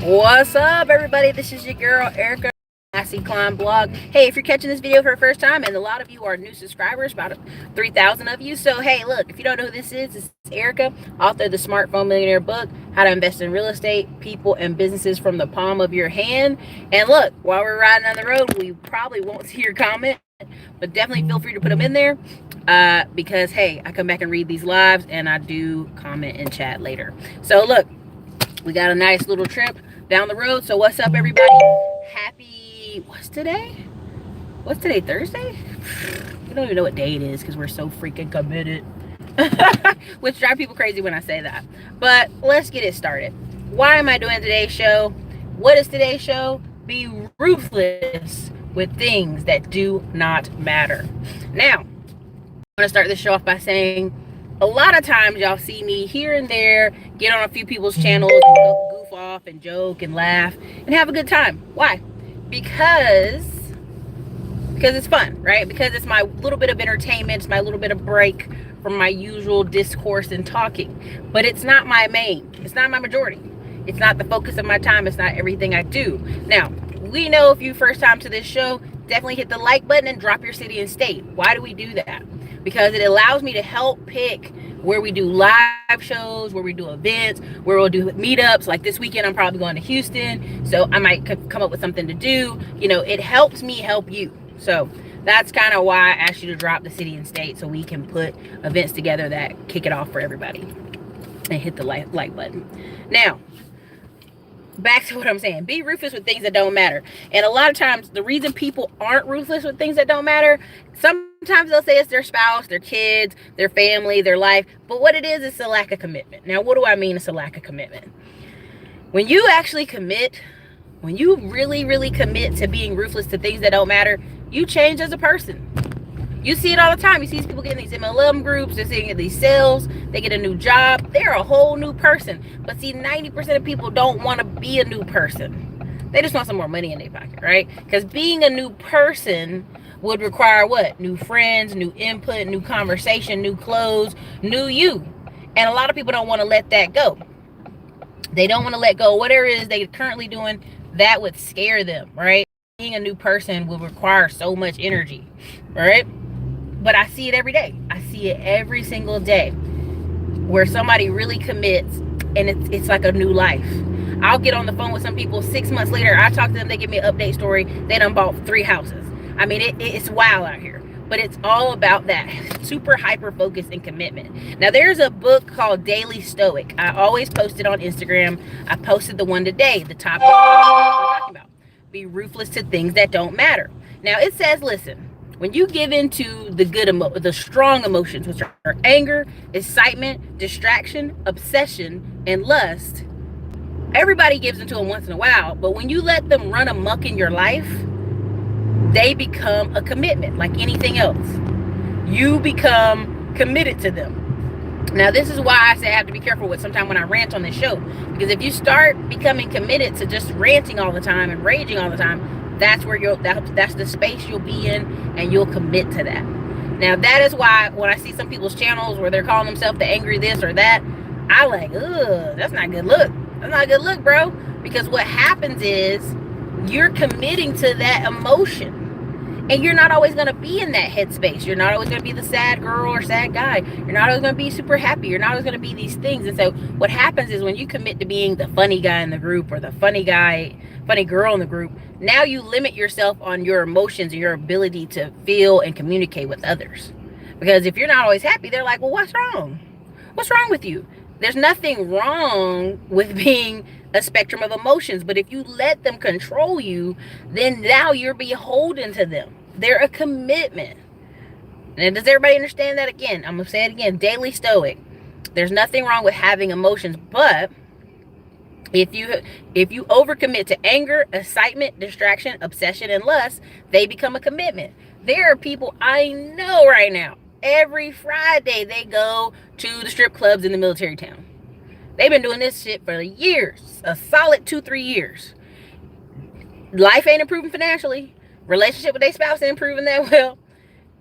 What's up, everybody? This is your girl, Erica. Classy Climb blog. Hey, if you're catching this video for the first time, and a lot of you are new subscribers, about 3,000 of you. So, hey, look, if you don't know who this is Erica, author of the Smartphone Millionaire book, How to Invest in Real Estate, People, and Businesses from the Palm of Your Hand. And look, while we're riding on the road, we probably won't see your comment, but definitely feel free to put them in there because, hey, I come back and read these lives, and I do comment and chat later. So, look, we got a nice little trip down the road. So what's up, everybody? Happy, what's today? Thursday? We don't even know what day it is because we're so freaking committed. Which drives people crazy when I say that. But let's get it started. Why am I doing today's show? What is today's show? Be ruthless with things that do not matter. Now, I'm going to start this show off by saying a lot of times y'all see me here and there get on a few people's channels and goof off and joke and laugh and have a good time. Why? Because it's fun, right? Because it's my little bit of entertainment, it's my little bit of break from my usual discourse and talking. But it's not my main, it's not my majority. It's not the focus of my time, it's not everything I do. Now, we know if you first time to this show, definitely hit the like button and drop your city and state. Why do we do that? Because it allows me to help pick where we do live shows, where we do events, where we'll do meetups. Like this weekend, I'm probably going to Houston, so I might come up with something to do. You know, it helps me help you. So that's kind of why I asked you to drop the city and state so we can put events together that kick it off for everybody and hit the like button. Now, back to what I'm saying. Be ruthless with things that don't matter. And a lot of times, the reason people aren't ruthless with things that don't matter, sometimes they'll say it's their spouse, their kids, their family, their life. But what it is, it's a lack of commitment. Now, what do I mean it's a lack of commitment? When you actually commit, when you really, really commit to being ruthless to things that don't matter, you change as a person. You see it all the time. You see these people getting these MLM groups, they're seeing these sales, they get a new job, they're a whole new person. But see, 90% of people don't want to be a new person. They just want some more money in their pocket, right? Because being a new person would require what? New friends, new input, new conversation, new clothes, new you. And a lot of people don't want to let that go. They don't want to let go. Whatever it is they're currently doing, that would scare them, right? Being a new person will require so much energy, right? But I see it every day. I see it every single day where somebody really commits and it's like a new life. I'll get on the phone with some people 6 months later. I talk to them. They give me an update story. They done bought 3 houses. I mean, it's wild out here. But it's all about that super hyper focus and commitment. Now, there's a book called Daily Stoic. I always post it on Instagram. I posted the one today, the topic we're talking about. Be ruthless to things that don't matter. Now, it says, listen, when you give into the strong emotions, which are anger, excitement, distraction, obsession, and lust, everybody gives into them once in a while. But when you let them run amok in your life, they become a commitment like anything else. You become committed to them. Now, this is why I say I have to be careful with sometimes when I rant on this show. Because if you start becoming committed to just ranting all the time and raging all the time, that's where that's the space you'll be in, and you'll commit to that. Now, that is why when I see some people's channels where they're calling themselves the angry this or that, I like, ugh, that's not a good look. That's not a good look, bro. Because what happens is you're committing to that emotion. And you're not always going to be in that headspace. You're not always going to be the sad girl or sad guy. You're not always going to be super happy. You're not always going to be these things. And so what happens is when you commit to being the funny guy in the group or the funny girl in the group, now you limit yourself on your emotions and your ability to feel and communicate with others. Because if you're not always happy, they're like, well, what's wrong? What's wrong with you? There's nothing wrong with being a spectrum of emotions. But if you let them control you, then now you're beholden to them. They're a commitment. And does everybody understand that? Again, I'm going to say it again. Daily Stoic. There's nothing wrong with having emotions, but if you overcommit to anger, excitement, distraction, obsession, and lust, they become a commitment. There are people I know right now, every Friday they go to the strip clubs in the military town. They've been doing this shit for years, a solid 2-3 years. Life ain't improving financially. Relationship with their spouse ain't improving that well.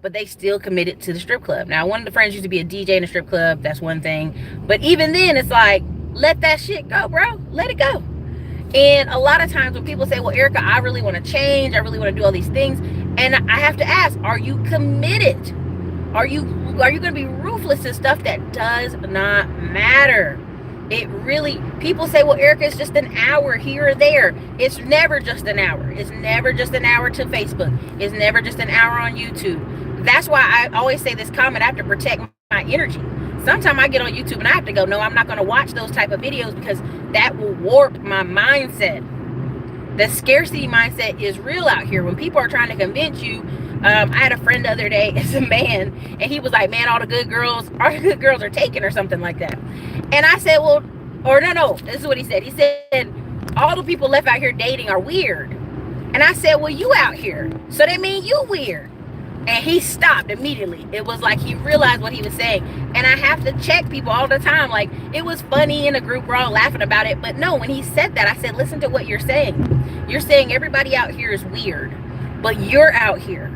But they still committed to the strip club. Now, one of the friends used to be a DJ in a strip club. That's one thing. But even then, it's like, let that shit go, bro. Let it go. And a lot of times when people say, well, Erica, I really want to change, I really want to do all these things, and I have to ask, are you committed? Are you going to be ruthless in stuff that does not matter? It really, people say, well, Erica, it's just an hour here or there. It's never just an hour. It's never just an hour to Facebook. It's never just an hour on YouTube. That's why I always say this comment: I have to protect my energy. Sometimes I get on YouTube and I have to go, no, I'm not going to watch those type of videos, because that will warp my mindset. The scarcity mindset is real out here. When people are trying to convince you, I had a friend the other day, it's a man, and he was like, man, all the good girls are taken, or something like that. And I said, well, or no, this is what he said. He said, all the people left out here dating are weird. And I said, well, you out here, so that means you weird. And he stopped immediately. It was like he realized what he was saying. And I have to check people all the time. Like, it was funny in a group, we're all laughing about it. But no, when he said that, I said, listen to what you're saying. You're saying everybody out here is weird, but you're out here.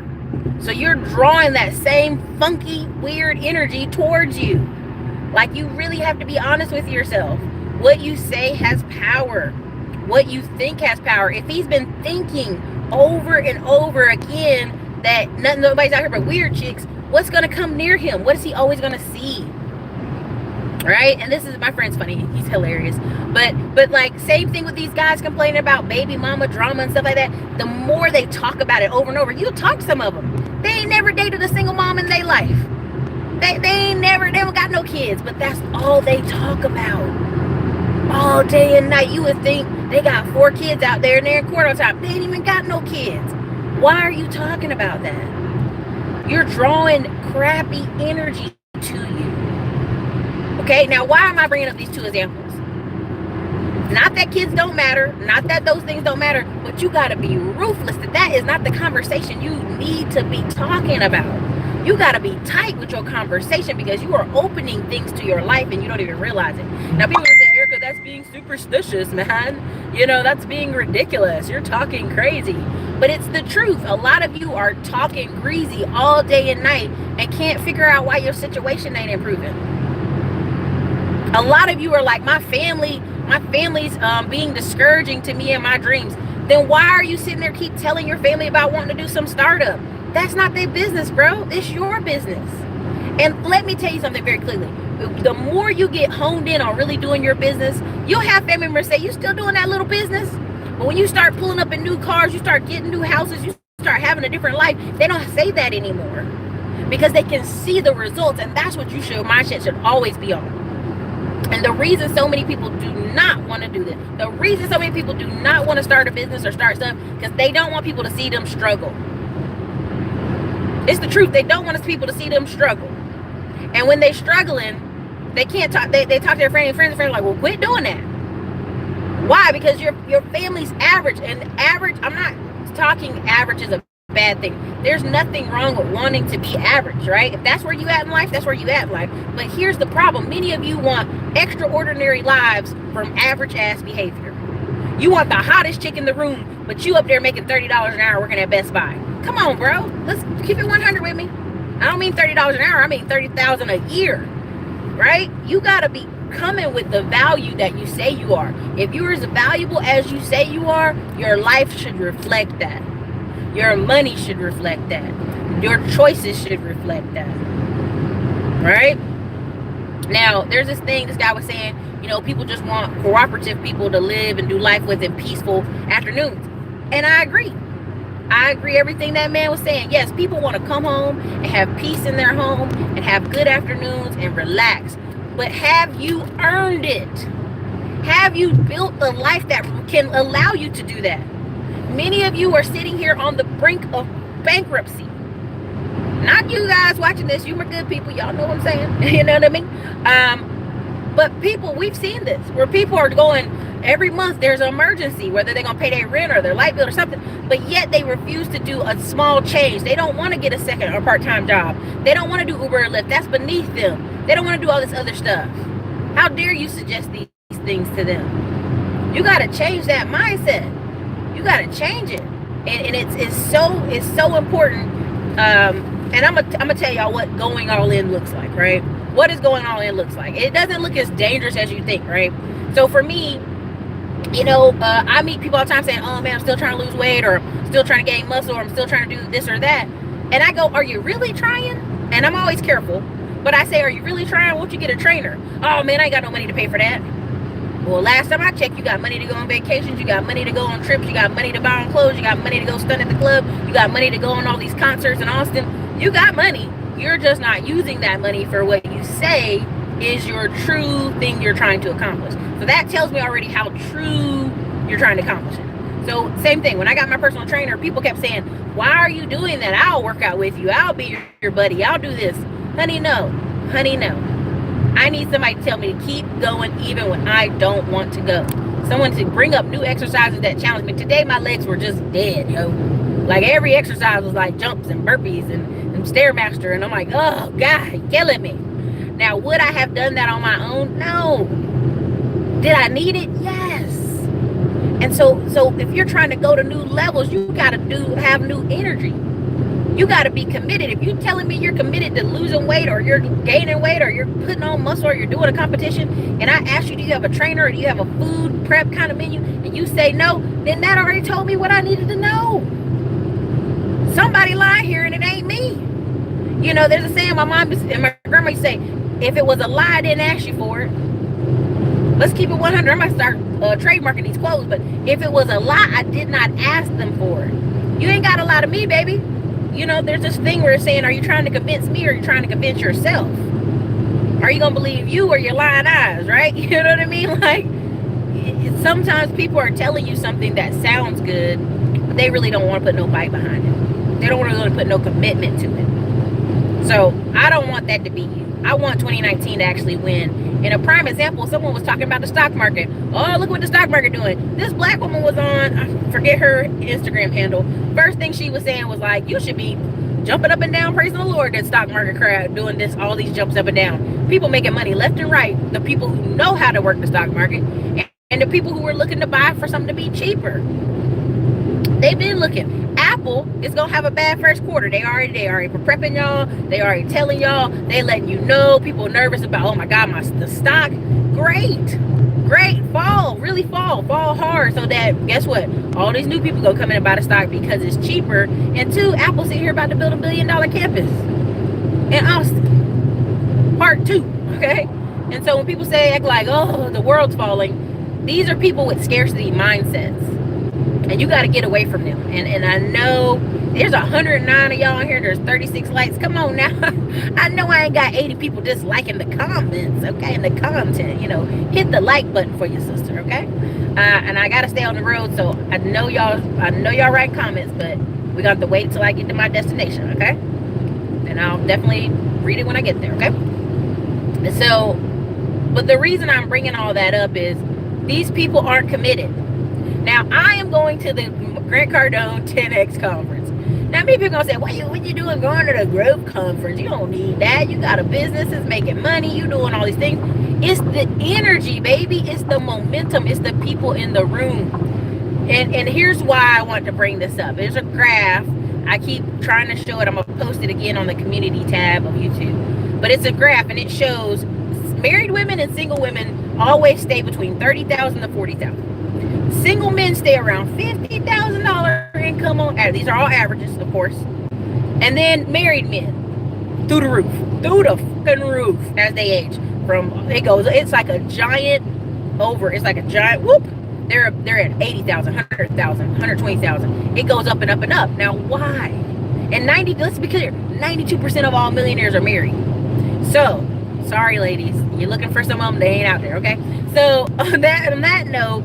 So you're drawing that same funky, weird energy towards you. Like, you really have to be honest with yourself. What you say has power. What you think has power. If he's been thinking over and over again that nobody's out here but weird chicks, what's going to come near him? What is he always going to see? Right? And this is, my friend's funny, he's hilarious, but like, same thing with these guys complaining about baby mama drama and stuff like that. The more they talk about it over and over, you'll talk to some of them, they ain't never dated a single mom in their life. They haven't got no kids, but that's all they talk about all day and night. You would think they got 4 kids out there and they're in court all the time. They ain't even got no kids. Why are you talking about that? You're drawing crappy energy to you. Okay, now why am I bringing up these 2 examples? Not that kids don't matter, not that those things don't matter, but you got to be ruthless. That is not the conversation you need to be talking about. You got to be tight with your conversation, because you are opening things to your life and you don't even realize it. Now, people say, Erica, that's being superstitious, man. You know, that's being ridiculous. You're talking crazy. But it's the truth. A lot of you are talking greasy all day and night and can't figure out why your situation ain't improving. A lot of you are like, my family's being discouraging to me and my dreams. Then why are you sitting there keep telling your family about wanting to do some startup? That's not their business, bro. It's your business. And let me tell you something very clearly. The more you get honed in on really doing your business, you'll have family members say, you still doing that little business? But when you start pulling up in new cars, you start getting new houses, you start having a different life, they don't say that anymore, because they can see the results. And that's what mindset should always be on. And the reason so many people do not want to do this, the reason so many people do not want to start a business or start stuff, because they don't want people to see them struggle. It's the truth. They don't want people to see them struggle. And when they're struggling, they can't talk. They talk to their friends are like, well, quit doing that. Why? Because your family's average. And average, I'm not talking average is a bad thing. There's nothing wrong with wanting to be average, right? If that's where you at in life, that's where you at in life. But here's the problem. Many of you want extraordinary lives from average ass behavior. You want the hottest chick in the room, but you up there making $30 an hour working at Best Buy. Come on, bro. Let's keep it 100 with me. I don't mean $30 an hour. I mean $30,000 a year, right? You got to be coming with the value that you say you are. If you're as valuable as you say you are, your life should reflect that. Your money should reflect that. Your choices should reflect that, right? Now, there's this thing this guy was saying, you know, people just want cooperative people to live and do life with in peaceful afternoons. And I agree. I agree everything that man was saying. Yes, people want to come home and have peace in their home and have good afternoons and relax. But have you earned it? Have you built the life that can allow you to do that? Many of you are sitting here on the brink of bankruptcy. Not you guys watching this. You are good people. Y'all know what I'm saying. You know what I mean? But people, we've seen this where people are going, every month there's an emergency, whether they're going to pay their rent or their light bill or something, but yet they refuse to do a small change. They don't want to get a second or part-time job. They don't want to do Uber or Lyft. That's beneath them. They don't want to do all this other stuff. How dare you suggest these things to them? You got to change that mindset. You got to change it. And it's so important. And I'm gonna tell y'all what going all in looks like, right? What is going all in looks like? It doesn't look as dangerous as you think, right? So for me, I meet people all the time saying, oh man, I'm still trying to lose weight, or still trying to gain muscle, or I'm still trying to do this or that. And I go, are you really trying? And I'm always careful, but I say, are you really trying? Won't you get a trainer? Oh man, I ain't got no money to pay for that. Well, last time I checked, you got money to go on vacations, you got money to go on trips, you got money to buy on clothes, you got money to go stunt at the club, you got money to go on all these concerts in Austin. You got money. You're just not using that money for what you say is your true thing you're trying to accomplish. So that tells me already how true you're trying to accomplish it. So same thing, when I got my personal trainer, people kept saying, why are you doing that? I'll work out with you. I'll be your buddy. I'll do this. Honey, no. Honey, no. I need somebody to tell me to keep going even when I don't want to go. Someone to bring up new exercises that challenge me. Today my legs were just dead, yo. Like every exercise was like jumps and burpees and Stairmaster, and I'm like, oh God, you're killing me. Now, would I have done that on my own? No. Did I need it? Yes. And so if you're trying to go to new levels, you gotta have new energy. You got to be committed. If you're telling me you're committed to losing weight, or you're gaining weight, or you're putting on muscle, or you're doing a competition, and I ask you, do you have a trainer, or do you have a food prep kind of menu, and you say no, then that already told me what I needed to know. Somebody lying here, and it ain't me. There's a saying my mom and my grandma used to say, if it was a lie, I didn't ask you for it. Let's keep it 100. I might start trademarking these clothes, but if it was a lie, I did not ask them for it. You ain't got to lie to me, baby. There's this thing where it's saying, are you trying to convince me, or are you trying to convince yourself? Are you going to believe you or your lying eyes, right? You know what I mean? Like, sometimes people are telling you something that sounds good, but they really don't want to put no bite behind it. They don't want to put no commitment to it. So I don't want that to be you. I want 2019 to actually win. In a prime example, someone was talking about the stock market. Oh, look what the stock market doing. This black woman was on, I forget her Instagram handle. First thing she was saying was like, you should be jumping up and down, praising the Lord, that stock market crowd doing this, all these jumps up and down. People making money left and right. The people who know how to work the stock market, and the people who are looking to buy for something to be cheaper. They've been looking. Apple is gonna have a bad first quarter. They already prepping y'all. They already telling y'all. They letting you know. People nervous about, oh my God, the stock. Great, fall, really fall hard. So that, guess what? All these new people gonna come in and buy the stock because it's cheaper. And two, Apple's in here about to build $1 billion campus in Austin, part 2. Okay. And so when people say, act like, oh, the world's falling, these are people with scarcity mindsets. And you got to get away from them. And I know there's 109 of y'all in here. There's 36 likes. Come on now. I know I ain't got 80 people just liking the comments, okay, and the content. Hit the like button for your sister, okay? And I got to stay on the road, so I know y'all write comments, but we got to wait till I get to my destination, okay? And I'll definitely read it when I get there, okay? And so, but the reason I'm bringing all that up is these people aren't committed. Now, I am going to the Grant Cardone 10X conference. Now, many people are going to say, what you doing going to the growth conference? You don't need that. You got a business that's making money. You doing all these things. It's the energy, baby. It's the momentum. It's the people in the room. And here's why I want to bring this up. There's a graph. I keep trying to show it. I'm going to post it again on the community tab of YouTube. But it's a graph, and it shows married women and single women always stay between $30,000 to $40,000. Single men stay around $50,000 income on average. These are all averages, of course. And then married men, through the fucking roof as they age. It's like a giant whoop. They're at 80,000, 100,000, 120,000. It goes up and up and up. Now why? And let's be clear, 92% of all millionaires are married. So, sorry ladies, you're looking for some of them, they ain't out there, okay? So on that note,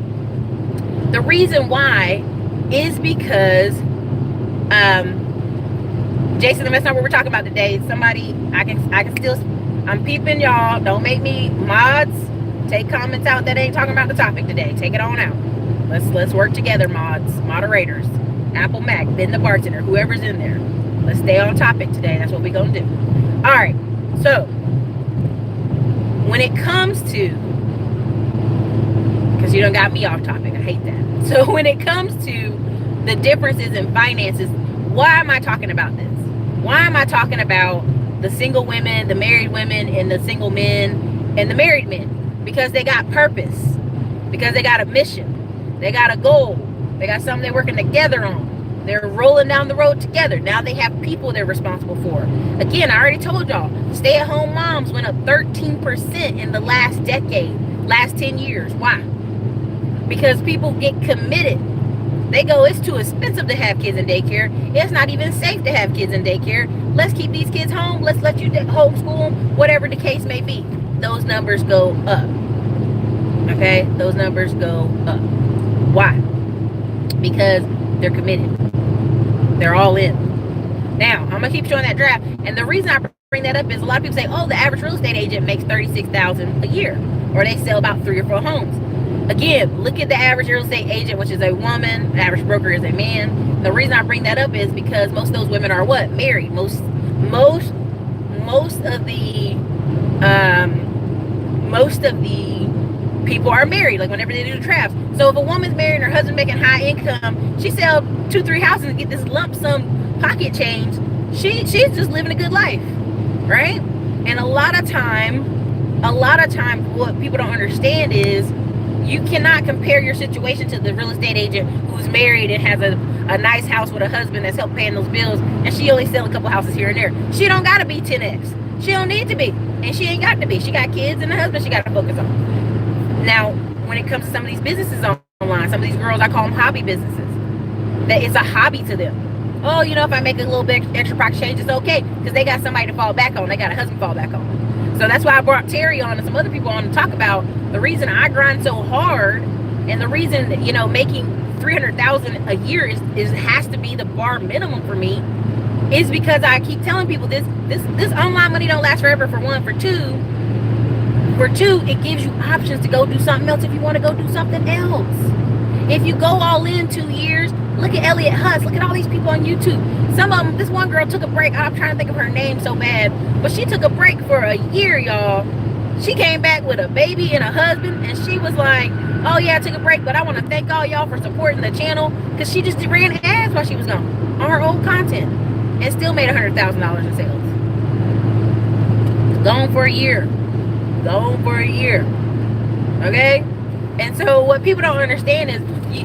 the reason why is because, Jason, that's not what we're talking about today. Somebody, I'm peeping y'all. Don't make me mods. Take comments out that ain't talking about the topic today. Take it on out. Let's work together, moderators, Apple Mac, Ben the bartender, whoever's in there. Let's stay on topic today. That's what we're gonna do. All right. So when it comes to, because you done got me off topic, I hate that. So when it comes to the differences in finances, why am I talking about this? Why am I talking about the single women, the married women, and the single men and the married men? Because they got purpose, because they got a mission, They got a goal. They got something they're working together on. They're rolling down the road together. Now they have people they're responsible for. Again, I already told y'all, stay-at-home moms went up 13% in the last decade, last 10 years. Why? Because people get committed. They go, it's too expensive to have kids in daycare. It's not even safe to have kids in daycare. Let's keep these kids home. Let's let you homeschool them, whatever the case may be. Those numbers go up. Okay? Those numbers go up. Why? Because they're committed. They're all in. Now, I'm going to keep showing that draft. And the reason I bring that up is a lot of people say, oh, the average real estate agent makes $36,000 a year. Or they sell about 3 or 4 homes. Again, look at the average real estate agent, which is a woman. The average broker is a man. The reason I bring that up is because most of those women are what? Married. Most of the people are married. Like whenever they do drafts. So if a woman's married and her husband making high income, she sell 2-3 houses and get this lump sum pocket change. She's just living a good life, right? And a lot of time, what people don't understand is, you cannot compare your situation to the real estate agent who's married and has a nice house with a husband that's helped paying those bills, and she only sell a couple houses here and there. She don't gotta be 10x. She don't need to be, and she ain't got to be. She got kids and a husband she got to focus on. Now, when it comes to some of these businesses online, some of these girls, I call them hobby businesses. That it's a hobby to them. Oh, you know, if I make a little bit extra pocket change, it's okay, because they got somebody to fall back on. They got a husband to fall back on. So that's why I brought Terry on and some other people on to talk about the reason I grind so hard, and the reason, you know, making $300,000 a year has to be the bar minimum for me, is because I keep telling people this online money don't last forever, for one. For two, it gives you options to go do something else if you want to go do something else. If you go all in 2 years, look at Elliot Huss, look at all these people on YouTube. Some of them, this one girl took a break. I'm trying to think of her name so bad, but she took a break for a year, y'all. She came back with a baby and a husband, and she was like, oh yeah, I took a break, but I want to thank all y'all for supporting the channel, because she just ran ads while she was gone on her old content and still made $100,000 in sales. Gone for a year. Okay? And so what people don't understand is, you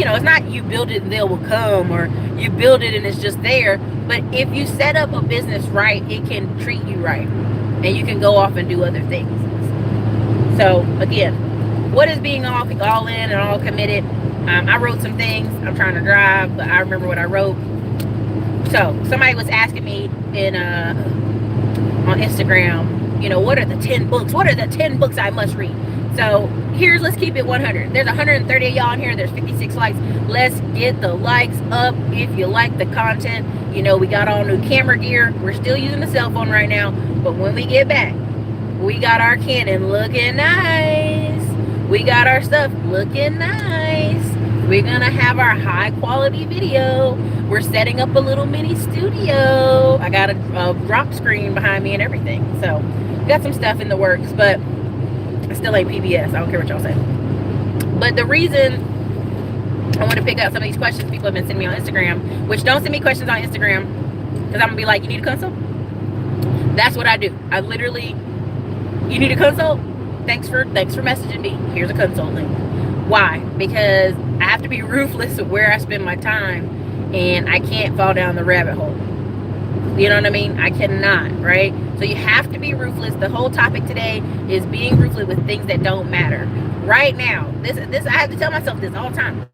know, it's not you build it and they will come, or you build it and it's just there. But if you set up a business right, it can treat you right, and you can go off and do other things. So again, what is being all in and all committed? I wrote some things. I'm trying to drive, but I remember what I wrote. So somebody was asking me on Instagram, you know, what are the 10 books? What are the 10 books I must read? So let's keep it 100. There's 130 of y'all in here. There's 56 likes. Let's get the likes up if you like the content. You know, we got all new camera gear. We're still using the cell phone right now, but when we get back, we got our Canon looking nice. We got our stuff looking nice. We're gonna have our high quality video. We're setting up a little mini studio. I got a drop screen behind me and everything. So got some stuff in the works, but I still ain't PBS. I don't care what y'all say. But the reason I want to pick up some of these questions people have been sending me on Instagram, which don't send me questions on Instagram, because I'm gonna be like, you need a consult? That's what I do. I literally, you need a consult? Thanks for messaging me. Here's a consult link. Why? Because I have to be ruthless with where I spend my time, and I can't fall down the rabbit hole. You know what I mean? I cannot, right? So you have to be ruthless. The whole topic today is being ruthless with things that don't matter. Right now, this I have to tell myself this all the time.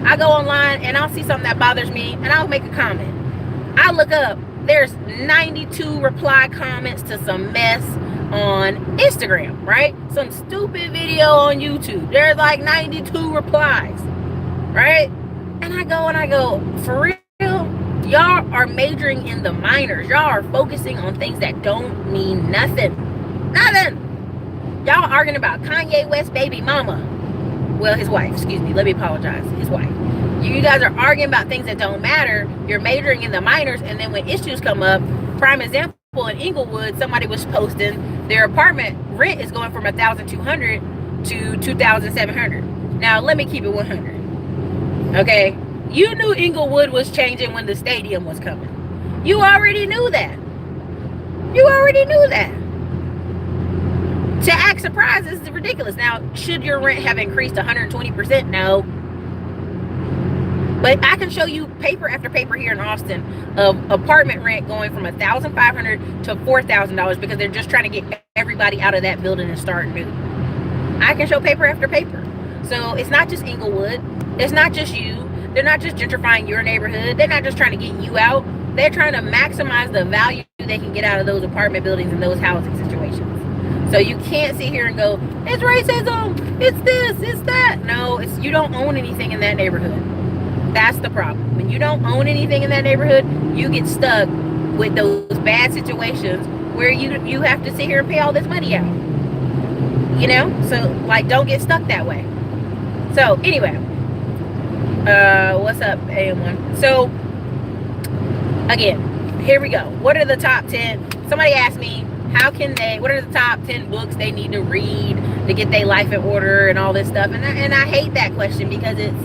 I go online and I'll see something that bothers me, and I'll make a comment. I look up, there's 92 reply comments to some mess on Instagram, right? Some stupid video on YouTube. There's like 92 replies, right? And I go, for real? Y'all are majoring in the minors. Y'all are focusing on things that don't mean nothing. Y'all arguing about Kanye West baby mama. Well, his wife, excuse me. Let me apologize. His wife. You guys are arguing about things that don't matter. You're majoring in the minors, and then when issues come up, prime example, in Inglewood, somebody was posting their apartment rent is going from $1,200 to $2,700. Now, let me keep it 100. Okay? You knew Inglewood was changing when the stadium was coming. You already knew that. To act surprised is ridiculous. Now, should your rent have increased 120%? No. But I can show you paper after paper here in Austin of apartment rent going from $1,500 to $4,000 because they're just trying to get everybody out of that building and start new. I can show paper after paper. So it's not just Inglewood. It's not just you. They're not just gentrifying your neighborhood. They're not just trying to get you out. They're trying to maximize the value they can get out of those apartment buildings and those housing situations. So you can't sit here and go, it's racism, it's this, it's that. No, it's you don't own anything in that neighborhood. That's the problem. When you don't own anything in that neighborhood, you get stuck with those bad situations where you have to sit here and pay all this money out. You know? So, like, don't get stuck that way. So, anyway. What's up, AM1? So, again, here we go. What are the top 10? Somebody asked me, what are the top 10 books they need to read to get their life in order and all this stuff? And I hate that question because it's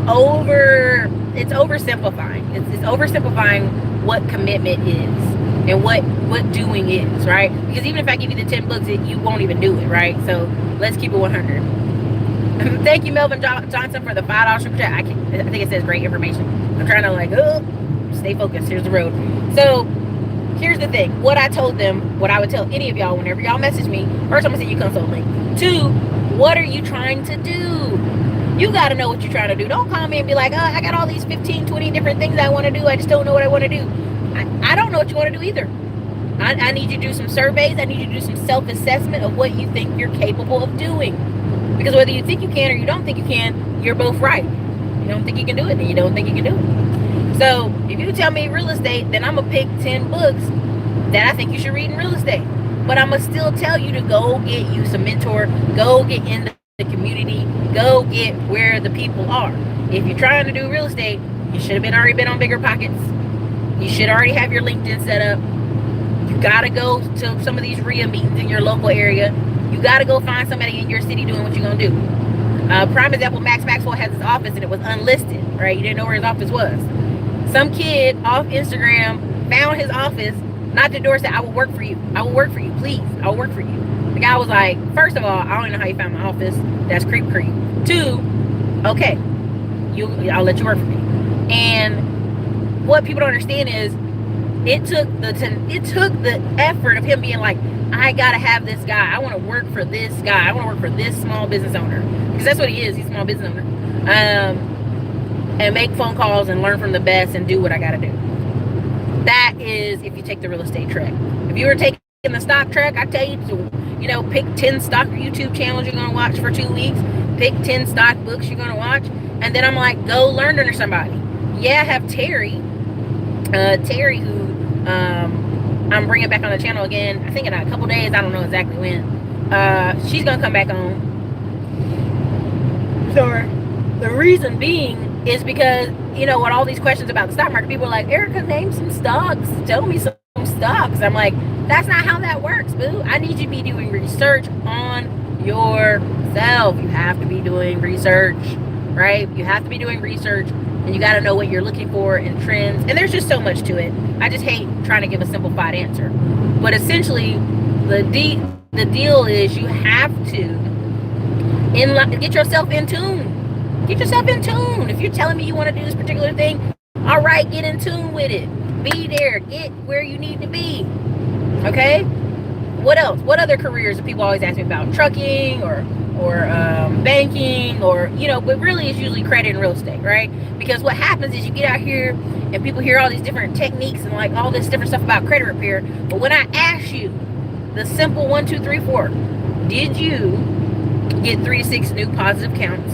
oversimplifying. It's oversimplifying what commitment is and what doing is, right? Because even if I give you the 10 books, you won't even do it, right? So let's keep it 100. Thank you, Melvin Johnson, for the $5 super chat. I think it says great information. I'm trying to stay focused. Here's the road. So here's the thing. What I told them, what I would tell any of y'all whenever y'all message me, first I'm gonna send you consult link. 2, what are you trying to do? You got to know what you're trying to do. Don't call me and be like, I got all these 15, 20 different things I want to do. I just don't know what I want to do. I don't know what you want to do either. I need you to do some surveys. I need you to do some self-assessment of what you think you're capable of doing. Because whether you think you can or you don't think you can, you're both right. You don't think you can do it, then you don't think you can do it. So if you tell me real estate, then I'm going to pick 10 books that I think you should read in real estate. But I'm going to still tell you to go get you some mentor. Go get in the community. Go get where the people are. If you're trying to do real estate, you should have already been on Bigger Pockets. You should already have your LinkedIn set up. You got to go to some of these RIA meetings in your local area. You got to go find somebody in your city doing what you're going to do. Prime example, Max Maxwell has his office and it was unlisted, right? You didn't know where his office was. Some kid off Instagram found his office, knocked the door, said, I will work for you. I will work for you. Please, I will work for you. The guy was like, first of all, I don't even know how you found my office. That's creep. 2, okay, I'll let you work for me. And what people don't understand is it took the effort of him being like, I gotta have this guy. I want to work for this guy. I want to work for this small business owner, because that's what he is. He's a small business owner. And make phone calls and learn from the best and do what I gotta do. That is if you take the real estate track. If you were taking the stock track, I tell you to, pick 10 stock YouTube channels you're gonna watch for 2 weeks. Pick 10 stock books you're gonna watch, and then I'm like, go learn under somebody. Yeah, I have Terry, who I'm bringing back on the channel again. I think in a couple days. I don't know exactly when. She's gonna come back on. So the reason being is because with all these questions about the stock market, people are like, Erica, name some stocks. Tell me some stocks. I'm like, that's not how that works, boo. I need you to be doing research on yourself. You have to be doing research, right? You have to be doing research, and you got to know what you're looking for and trends. And there's just so much to it. I just hate trying to give a simplified answer. But essentially, the deal is you have to get yourself in tune. Get yourself in tune. If you're telling me you want to do this particular thing, all right, get in tune with it. Be there. Get where you need to be. Okay? What else? What other careers do people always ask me about? Trucking or banking or, but really it's usually credit and real estate, right? Because what happens is you get out here and people hear all these different techniques and like all this different stuff about credit repair. But when I ask you the simple 1, 2, 3, 4, did you get 3 to 6 new positive counts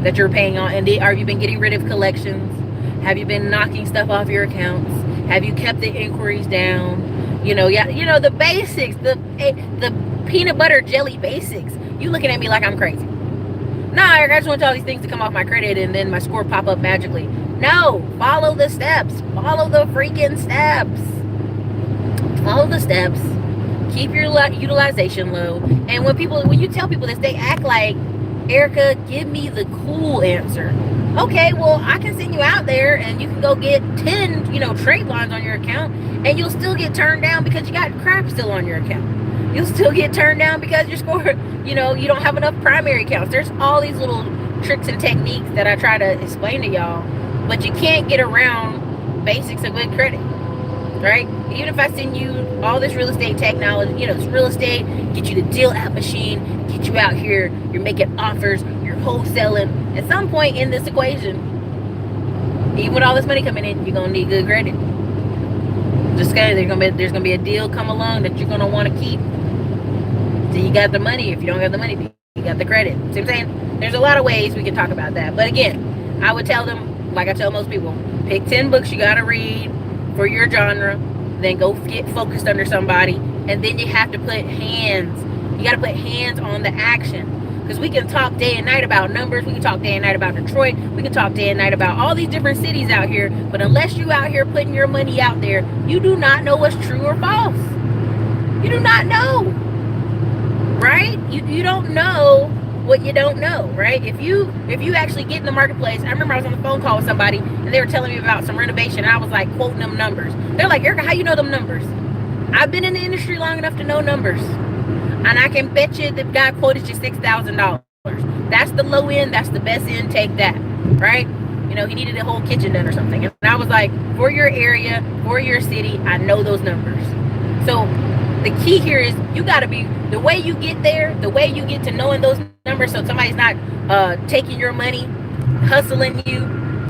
that you're paying on? And have you been getting rid of collections? Have you been knocking stuff off your accounts? Have you kept the inquiries down? The basics, the peanut butter jelly basics. You looking at me like I'm crazy. Nah, Eric, I just want all these things to come off my credit and then my score pop up magically. No, follow the steps. Follow the freaking steps. Follow the steps. Keep your utilization low. And when you tell people this, they act like, Erica, give me the cool answer. Okay, well, I can send you out there and you can go get 10, trade lines on your account, and you'll still get turned down because you got crap still on your account. You'll still get turned down because your score, you don't have enough primary accounts. There's all these little tricks and techniques that I try to explain to y'all, but you can't get around basics of good credit, right? Even if I send you all this real estate technology, you know, this real estate, get you the deal app machine, get you out here, you're making offers, you're wholesaling. At some point in this equation, even with all this money coming in, you're gonna need good credit. Just because there's gonna be a deal come along that you're gonna want to keep. So you got the money. If you don't have the money, you got the credit. See what I'm saying? There's a lot of ways we can talk about that. But again, I would tell them, like I tell most people, pick 10 books you gotta read for your genre, then go get focused under somebody, and then you have to put hands. You got to put hands on the action. Because we can talk day and night about numbers, we can talk day and night about Detroit, we can talk day and night about all these different cities out here, but unless you out here putting your money out there, you do not know what's true or false. You do not know, right? You don't know what you don't know, right? If you actually get in the marketplace, I remember I was on the phone call with somebody and they were telling me about some renovation, and I was like quoting them numbers. They're like, Erica, how you know them numbers? I've been in the industry long enough to know numbers, and I can bet you the guy quoted you $6,000. That's the low end, that's the best end, take that, right? You know, he needed a whole kitchen done or something, and I was like, for your area, for your city, I know those numbers. So the key here is you got to be, the way you get there, the way you get to knowing those numbers, so somebody's not taking your money, hustling you,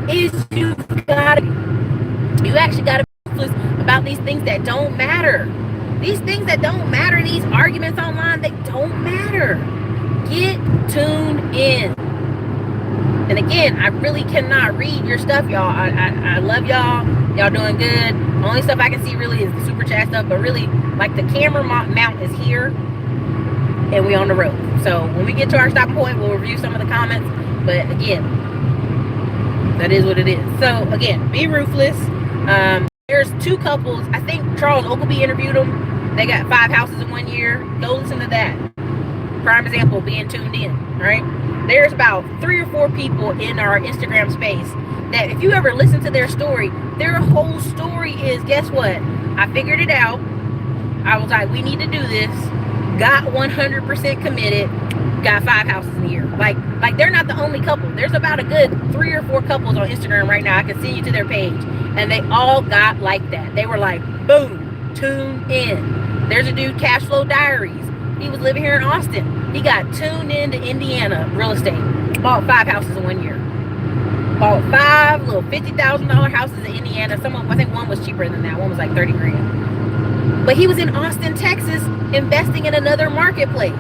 is you actually got to be ruthless about these things that don't matter. These things that don't matter, these arguments online, they don't matter. Get tuned in. And again, I really cannot read your stuff, y'all. I love y'all. Y'all doing good. Only stuff I can see really is the super chat stuff, but really, like, the camera mount is here, and we on the road. So when we get to our stopping point, we'll review some of the comments. But again, that is what it is. So again, be ruthless. There's two couples. I think Charles Oakleby interviewed them. They got 5 houses in 1 year. Go listen to that. Prime example, being tuned in, right? There's about 3 or 4 people in our Instagram space that if you ever listen to their story, their whole story is, guess what? I figured it out. I was like, we need to do this. Got 100% committed. Got 5 houses in a year. Like they're not the only couple. There's about a good 3 or 4 couples on Instagram right now. I can send you to their page. And they all got like that. They were like, boom, tuned in. There's a dude, Cashflow Diaries. He was living here in Austin. He got tuned into Indiana real estate. Bought 5 houses in 1 year. Bought 5 little $50,000 houses in Indiana. Some of them, I think one was cheaper than that. One was like 30 grand. But he was in Austin, Texas, investing in another marketplace.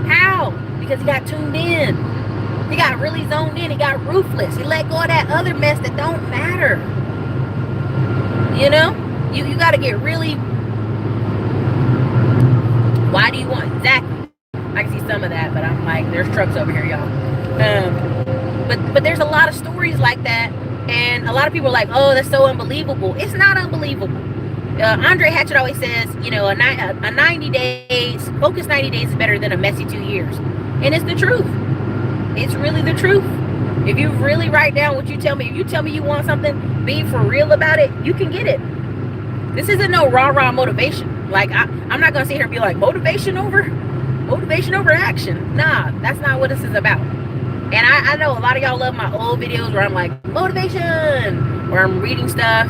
How? Because he got tuned in. He got really zoned in. He got ruthless. He let go of that other mess that don't matter. You know? You got to get really... Why do you want... Exactly. I can see some of that, but I'm like, there's trucks over here, y'all. But there's a lot of stories like that, and a lot of people are like, oh, that's so unbelievable. It's not unbelievable. Andre Hatchett always says, you know, a 90 days, focused 90 days is better than a messy 2 years. And it's the truth. It's really the truth. If you really write down what you tell me, if you tell me you want something, be for real about it, you can get it. This isn't no rah-rah motivation. Like, I'm not going to sit here and be like, motivation over action. Nah, that's not what this is about. And I know a lot of y'all love my old videos where I'm like, motivation, where I'm reading stuff.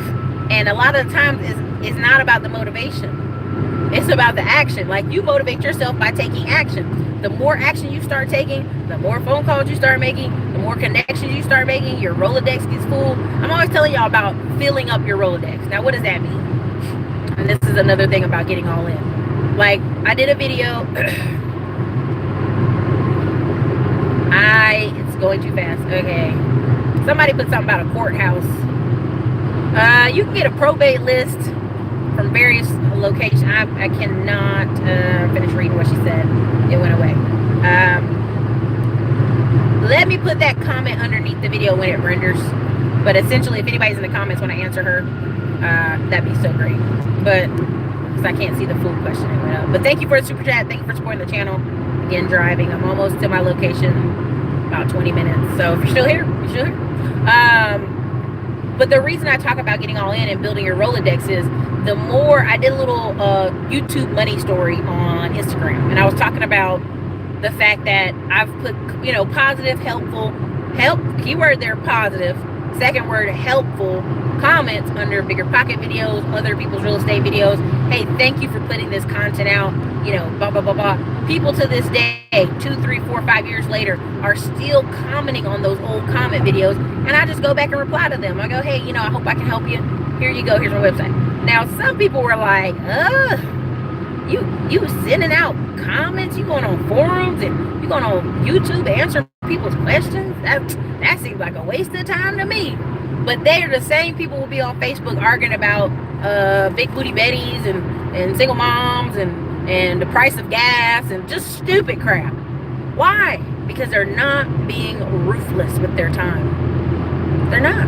And a lot of the times it's not about the motivation. It's about the action. Like, you motivate yourself by taking action. The more action you start taking, the more phone calls you start making, the more connections you start making, your Rolodex gets full. I'm always telling y'all about filling up your Rolodex. Now, what does that mean? And this is another thing about getting all in. Like, I did a video. It's going too fast. Okay. Somebody put something about a courthouse. You can get a probate list from various locations. I cannot finish reading what she said. It went away. Let me put that comment underneath the video when it renders. But essentially, if anybody's in the comments when I answer her, that'd be so great. But because I can't see the full question it went up. But thank you for the super chat. Thank you for supporting the channel. Again, driving. I'm almost to my location. About 20 minutes. So if you're still here, you're still here. But the reason I talk about getting all in and building your Rolodex is the more I did a little YouTube money story on Instagram, and I was talking about the fact that I've put, you know, positive, helpful help, keyword there, positive. Second word, helpful comments under Bigger Pocket videos, other people's real estate videos. Hey, thank you for putting this content out, you know, blah, blah, blah, blah. People to this day, 2, 3, 4, 5 years later, are still commenting on those old comment videos. And I just go back and reply to them. I go, hey, you know, I hope I can help you. Here you go. Here's my website. Now, some people were like, you sending out comments, you going on forums, and you going on YouTube answering people's questions. That seems like a waste of time to me. But they are the same people who will be on Facebook arguing about big booty Bettys and single moms and the price of gas and just stupid crap. Why? Because they're not being ruthless with their time. They're not.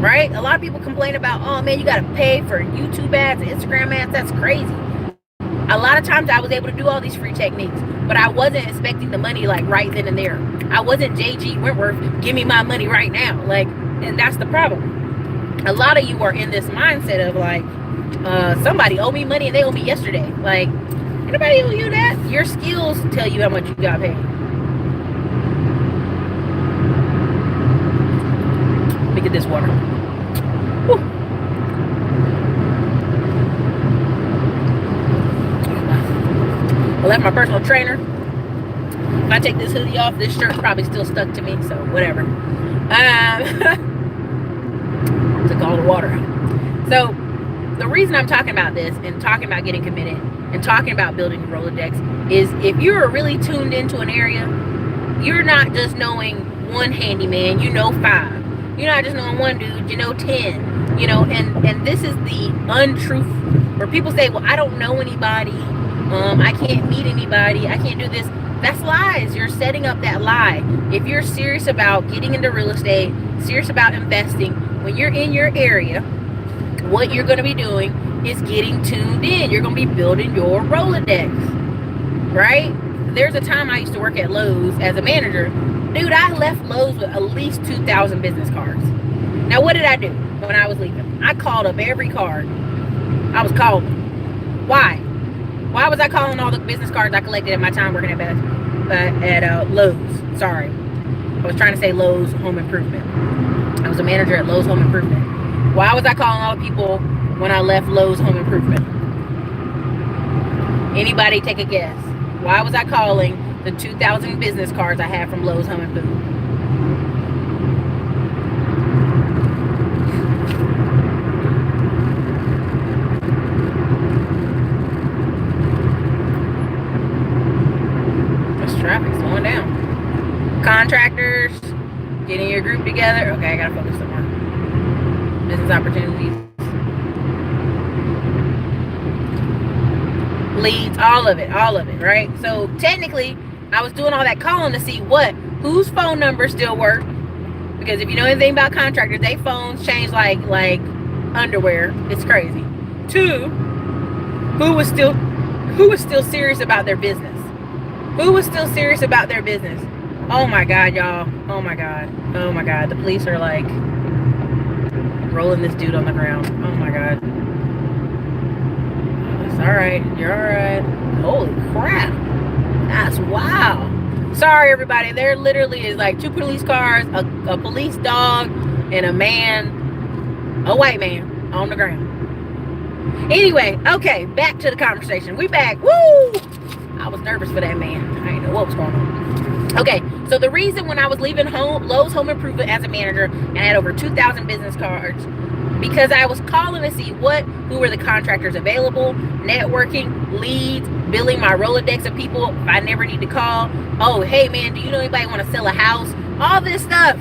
Right? A lot of people complain about, oh man, you got to pay for YouTube ads and Instagram ads. That's crazy. A lot of times I was able to do all these free techniques, but I wasn't expecting the money like right then and there. I wasn't JG Wentworth, give me my money right now. Like, and that's the problem. A lot of you are in this mindset of like, somebody owe me money and they owe me yesterday. Like, anybody owe you that? Your skills tell you how much you got paid. Let me get this water. Whew. I left my personal trainer. If I take this hoodie off, this shirt's probably still stuck to me, so whatever. Took all the water out. So the reason I'm talking about this and talking about getting committed and talking about building your Rolodex is if you're really tuned into an area, you're not just knowing one handyman, you know 5. You're not just knowing one dude, you know 10. You know, and this is the untruth where people say, well, I don't know anybody. I can't meet anybody. I can't do this. That's lies. You're setting up that lie. If you're serious about getting into real estate, serious about investing, when you're in your area, what you're going to be doing is getting tuned in. You're going to be building your Rolodex, right? There's a time I used to work at Lowe's as a manager. Dude, I left Lowe's with at least 2,000 business cards. Now, what did I do when I was leaving? I called up every card. I was calling. Why? Why was I calling all the business cards I collected at my time working at Lowe's? Sorry. I was trying to say Lowe's Home Improvement. I was a manager at Lowe's Home Improvement. Why was I calling all the people when I left Lowe's Home Improvement? Anybody take a guess? Why was I calling the 2,000 business cards I had from Lowe's Home Improvement? Traffic slowing down. Contractors, getting your group together. Okay, I gotta focus somewhere. Business opportunities, leads, all of it, right? So technically, I was doing all that calling to see whose phone numbers still work. Because if you know anything about contractors, they phones change like underwear. It's crazy. 2, who was still serious about their business. Who was still serious about their business? Oh my God, y'all. Oh my God. Oh my God. The police are like rolling this dude on the ground. Oh my God. It's all right. You're all right. Holy crap. That's wow. Sorry, everybody. There literally is like 2 police cars, a police dog, and a man, a white man on the ground. Anyway, okay, back to the conversation. We back. Woo! I was nervous for that man. I didn't know what was going on. Okay, so the reason when I was leaving Lowe's Home Improvement as a manager and I had over 2,000 business cards, because I was calling to see who were the contractors available, networking, leads, building my Rolodex of people if I never need to call. Oh, hey man, do you know anybody want to sell a house? All this stuff.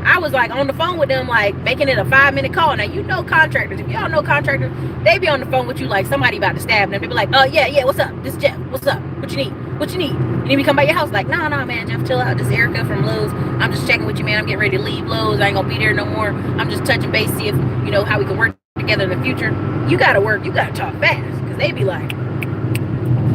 I was like on the phone with them, like making it a 5-minute call. Now, you know contractors. If y'all know contractors, they be on the phone with you like somebody about to stab them. They be like, oh, yeah, what's up? This is Jeff. What's up? What you need? What you need? You need me to come by your house? Like, no, man, Jeff, chill out. This is Erica from Lowe's. I'm just checking with you, man. I'm getting ready to leave Lowe's. I ain't going to be there no more. I'm just touching base, see if, you know, how we can work together in the future. You got to work. You got to talk fast. Because they be like,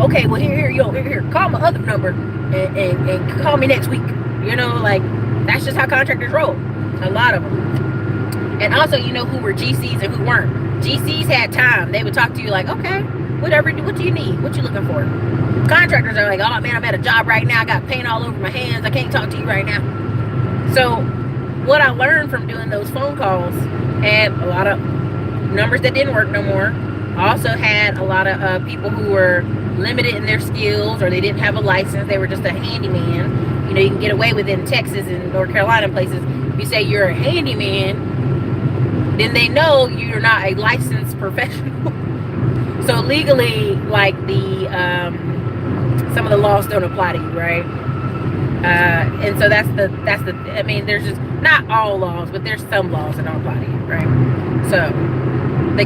okay, well, here. Call my other number and call me next week. You know, like, that's just how contractors roll. A lot of them. And also, you know who were GCs and who weren't. GCs had time. They would talk to you like, okay, whatever. What do you need? What you looking for? Contractors are like, oh man, I'm at a job right now. I got paint all over my hands. I can't talk to you right now. So what I learned from doing those phone calls, and a lot of numbers that didn't work no more. I also had a lot of people who were limited in their skills, or they didn't have a license. They were just a handyman. You know, you can get away with it in Texas and North Carolina places. If you say you're a handyman, then they know you're not a licensed professional. So legally, like some of the laws don't apply to you, right? And so that's the I mean, there's just not all laws, but there's some laws that don't apply to you, right? So the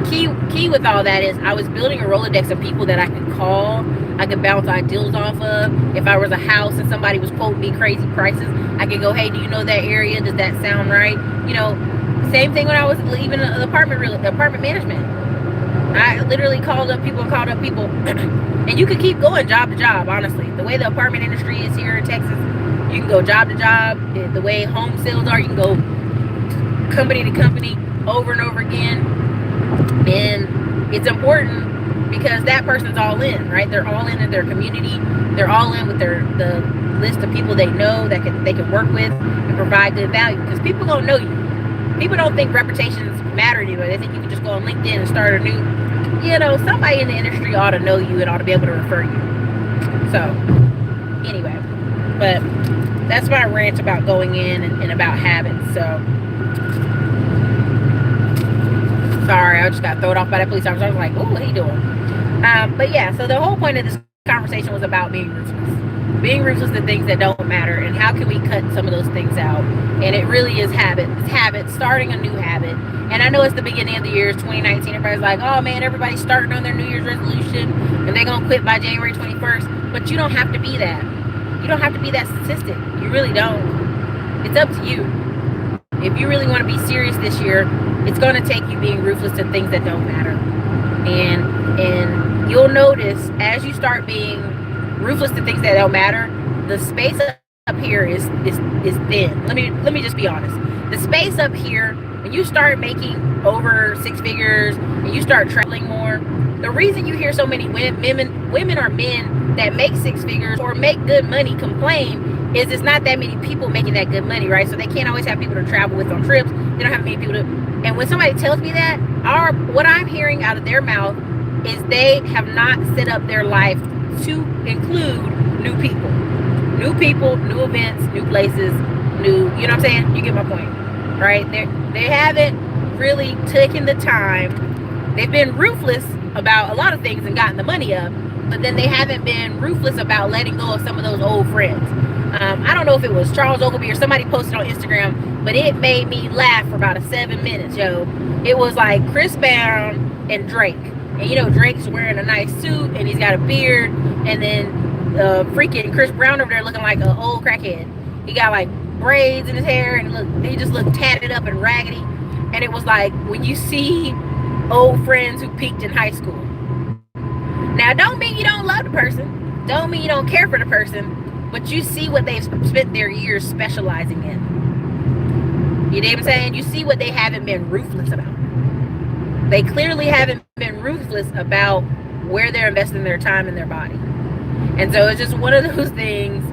key with all that is I was building a Rolodex of people that I could call, I could bounce ideals off of. If I was a house and somebody was quoting me crazy prices, I could go, hey, do you know that area? Does that sound right? You know, same thing when I was leaving the apartment management. I literally called up people, and you could keep going job to job, honestly. The way the apartment industry is here in Texas, you can go job to job. The way home sales are, you can go company to company over and over again. And it's important because that person's all in, right? They're all in their community. They're all in with the list of people they know that they can work with and provide good value. Because people don't know you. People don't think reputations matter anymore. They think you can just go on LinkedIn and start a new, you know, somebody in the industry ought to know you and ought to be able to refer you. So, anyway, but that's my rant about going in and about habits. So, sorry, I just got thrown off by that police officer. I was like, oh, what are you doing? But yeah, so the whole point of this conversation was about being ruthless. Being ruthless to things that don't matter, and how can we cut some of those things out? And it really is habit. It's habit, starting a new habit. And I know it's the beginning of the year, it's 2019. Everybody's like, oh man, everybody's starting on their New Year's resolution and they're going to quit by January 21st. But you don't have to be that. You don't have to be that statistic. You really don't. It's up to you. If you really want to be serious this year, it's going to take you being ruthless to things that don't matter. And you'll notice as you start being ruthless to things that don't matter, the space up here is thin. Let me just be honest. The space up here, when you start making over 6 figures and you start traveling more, the reason you hear so many women or men that make 6 figures or make good money complain is it's not that many people making that good money, right? So they can't always have people to travel with on trips. They don't have many people to. And when somebody tells me that, what I'm hearing out of their mouth is they have not set up their life to include new people, new events, new places, you know what I'm saying? You get my point, right? They haven't really taken the time. They've been ruthless about a lot of things and gotten the money up, but then they haven't been ruthless about letting go of some of those old friends. I don't know if it was Charles Ogilvie or somebody posted on Instagram, but it made me laugh for about 7 minutes, yo. It was like Chris Brown and Drake. And you know, Drake's wearing a nice suit and he's got a beard, and then freaking Chris Brown over there looking like an old crackhead. He got like braids in his hair and he just looked tatted up and raggedy. And it was like when you see old friends who peaked in high school. Now, don't mean you don't love the person, don't mean you don't care for the person, but you see what they've spent their years specializing in. You know what I'm saying? You see what they haven't been ruthless about. They clearly haven't been ruthless about where they're investing their time and their body. And so it's just one of those things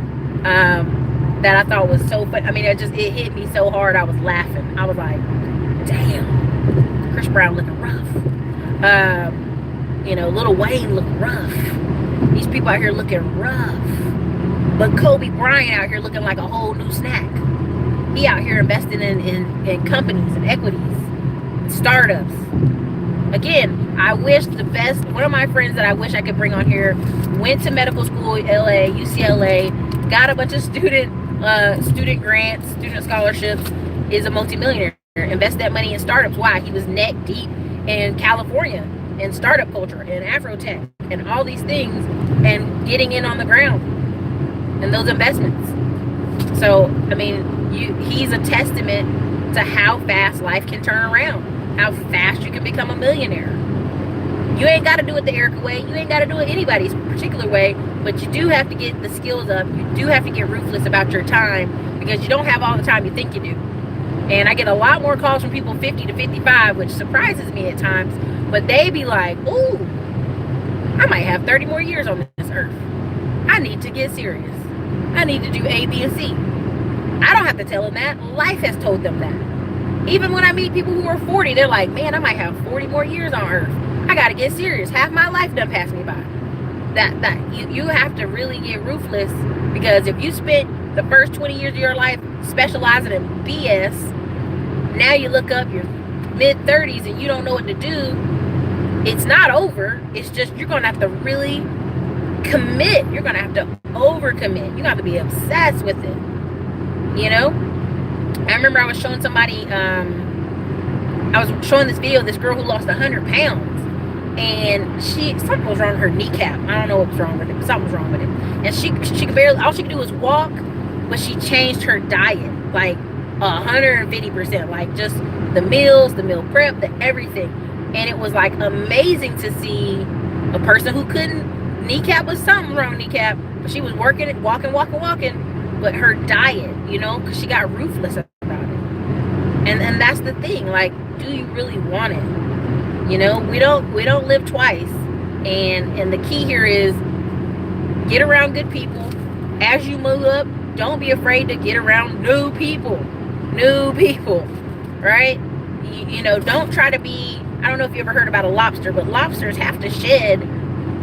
that I thought was so funny. I mean, it hit me so hard. I was laughing. I was like, damn, Chris Brown looking rough. You know, Lil Wayne looking rough. These people out here looking rough. But Kobe Bryant out here looking like a whole new snack. He out here investing in companies and equities, startups. Again, I wish the best. One of my friends that I wish I could bring on here went to medical school at LA, UCLA, got a bunch of student grants, student scholarships, is a multimillionaire. Invest that money in startups. Why? He was neck deep in California and startup culture and Afrotech and all these things, and getting in on the ground and those investments. So, I mean, he's a testament to how fast life can turn around, how fast you can become a millionaire. You ain't got to do it the Erica way. You ain't got to do it anybody's particular way, but you do have to get the skills up. You do have to get ruthless about your time, because you don't have all the time you think you do. And I get a lot more calls from people 50 to 55, which surprises me at times, but they be like, ooh, I might have 30 more years on this earth. I need to get serious. I need to do A, B, and C. I don't have to tell them that. Life has told them that. Even when I meet people who are 40, they're like, man, I might have 40 more years on earth. I got to get serious. Half my life done passed me by. You have to really get ruthless, because if you spent the first 20 years of your life specializing in BS, now you look up, you're mid-30s and you don't know what to do. It's not over. It's just you're going to have to really commit. You're going to have to overcommit. You're going to have to be obsessed with it. You know? I remember I was showing somebody, I was showing this video of this girl who lost 100 pounds. And something was wrong with her kneecap. I don't know what was wrong with it, but something was wrong with it. And she could barely, all she could do was walk, but she changed her diet like 150%. Like just the meals, the meal prep, the everything. And it was like amazing to see a person who couldn't, kneecap was something wrong with kneecap, but she was walking, but her diet, you know, because she got ruthless about it. And that's the thing, like, do you really want it? You know, we don't live twice. And the key here is get around good people. As you move up, don't be afraid to get around new people, right? You know, don't try to be, I don't know if you ever heard about a lobster, but lobsters have to shed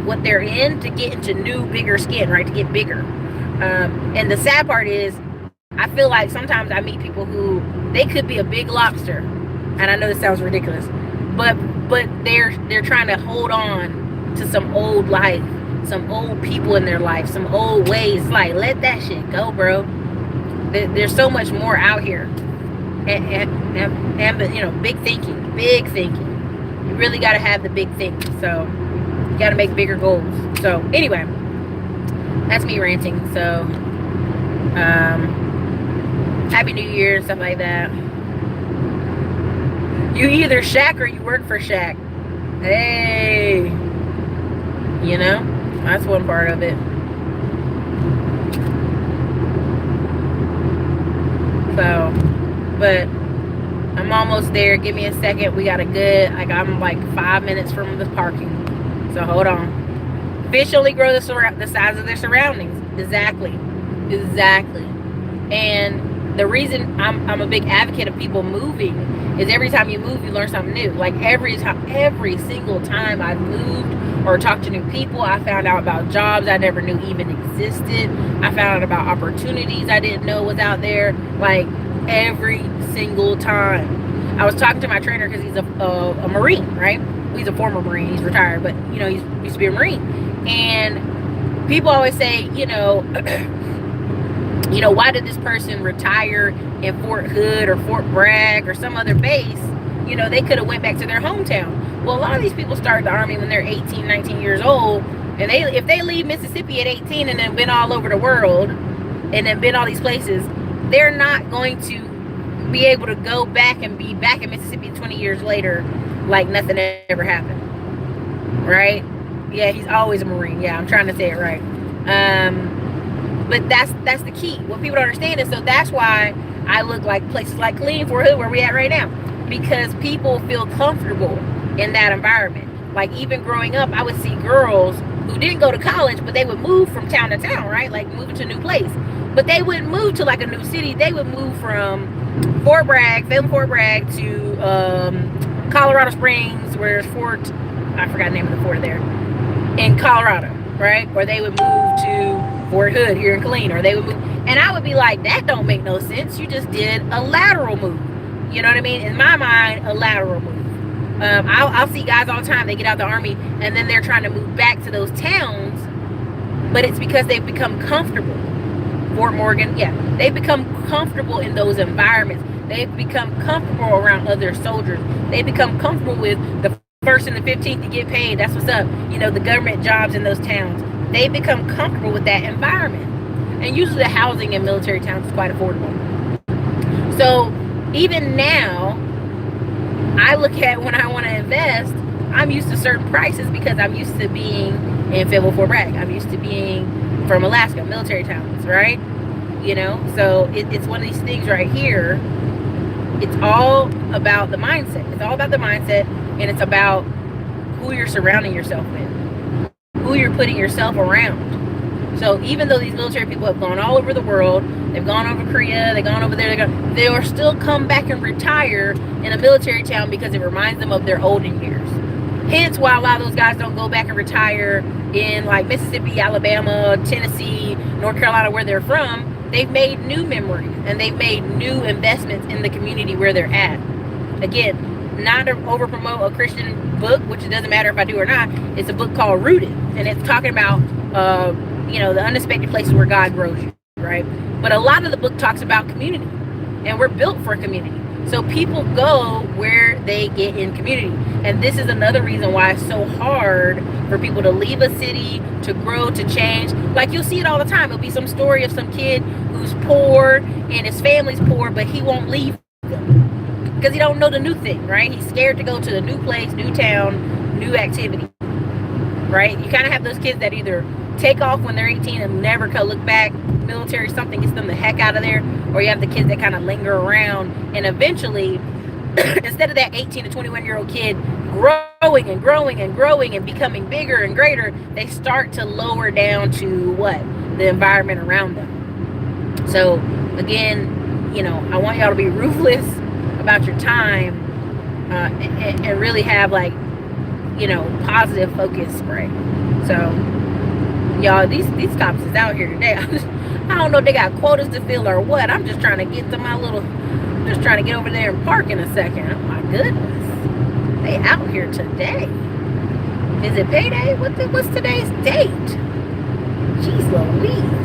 what they're in to get into new, bigger skin, right? To get bigger. And the sad part is, I feel like sometimes I meet people who, they could be a big lobster. And I know this sounds ridiculous, but they're trying to hold on to some old life, some old people in their life, some old ways. Like, let that shit go, bro. There's so much more out here. And you know, big thinking. You really got to have the big thinking. So you got to make bigger goals. So anyway, that's me ranting. So Happy New Year and stuff like that. You either shack or you work for Shaq. Hey, you know, that's one part of it. So, but I'm almost there. Give me a second. We got a good, like, I'm like 5 minutes from the parking. So hold on. Fish only grow the size of their surroundings. Exactly. And the reason I'm a big advocate of people moving is every time you move, you learn something new. Like every single time I've moved or talked to new people, I found out about jobs I never knew even existed. I found out about opportunities I didn't know was out there. Like every single time. I was talking to my trainer because he's a Marine, right? He's a former Marine. He's retired, but you know, he used to be a Marine. And people always say, you know, why did this person retire in Fort Hood or Fort Bragg or some other base? You know, they could have went back to their hometown. Well, a lot of these people started the Army when they're 18, 19 years old. And if they leave Mississippi at 18 and then been all over the world and then been all these places, they're not going to be able to go back and be back in Mississippi 20 years later like nothing ever happened. Right? Yeah, he's always a Marine. Yeah, I'm trying to say it right. But that's the key. What people don't understand is, so that's why I look like places like Killeen, Fort Hood, where we at right now, because people feel comfortable in that environment. Like even growing up, I would see girls who didn't go to college, but they would move from town to town, right? Like moving to a new place. But they wouldn't move to like a new city. They would move from Fort Bragg to Colorado Springs, where there's I forgot the name of the fort there, in Colorado, right? Or they would move to Fort Hood here in Killeen, or they would move, and I would be like, that don't make no sense. You just did a lateral move. You know what I mean? In my mind, a lateral move. I'll see guys all the time. They get out of the Army and then they're trying to move back to those towns, but it's because they've become comfortable. Fort Morgan, yeah, they've become comfortable in those environments. They've become comfortable around other soldiers. They become comfortable with the 1st and the 15th to get paid. That's what's up. You know, the government jobs in those towns. They become comfortable with that environment. And usually the housing in military towns is quite affordable. So even now, I look at when I want to invest, I'm used to certain prices because I'm used to being in Fayetteville, Fort Bragg. I'm used to being from Alaska, military towns, right? You know, so it's one of these things right here. It's all about the mindset. It's all about the mindset, and it's about who you're surrounding yourself with, who you're putting yourself around. So even though these military people have gone all over the world, they've gone over Korea, they've gone over there, they are still come back and retire in a military town because it reminds them of their olden years. Hence why a lot of those guys don't go back and retire in like Mississippi, Alabama, Tennessee, North Carolina, where they're from. They've made new memories and they've made new investments in the community where they're at. Again, not to over promote a Christian book, which it doesn't matter if I do or not. It's a book called Rooted, and it's talking about the unexpected places where God grows you, right? But a lot of the book talks about community, and we're built for community. So people go where they get in community. And this is another reason why it's so hard for people to leave a city, to grow, to change. Like you'll see it all the time. It'll be some story of some kid who's poor and his family's poor, but he won't leave them because he don't know the new thing, right? He's scared to go to the new place, new town, new activity, right? You kind of have those kids that either take off when they're 18 and never look back. Military, something gets them the heck out of there. Or you have the kids that kind of linger around, and eventually instead of that 18 to 21-year-old kid growing and growing and growing and becoming bigger and greater, they start to lower down to what? The environment around them. So again, I want y'all to be ruthless about your time and really have like, positive focus, right? So y'all, these cops is out here today. I don't know if they got quotas to fill or what. I'm just trying to get to I'm just trying to get over there and park in a second. Oh my goodness. They out here today. Is it payday? What's today's date? Jeez Louise.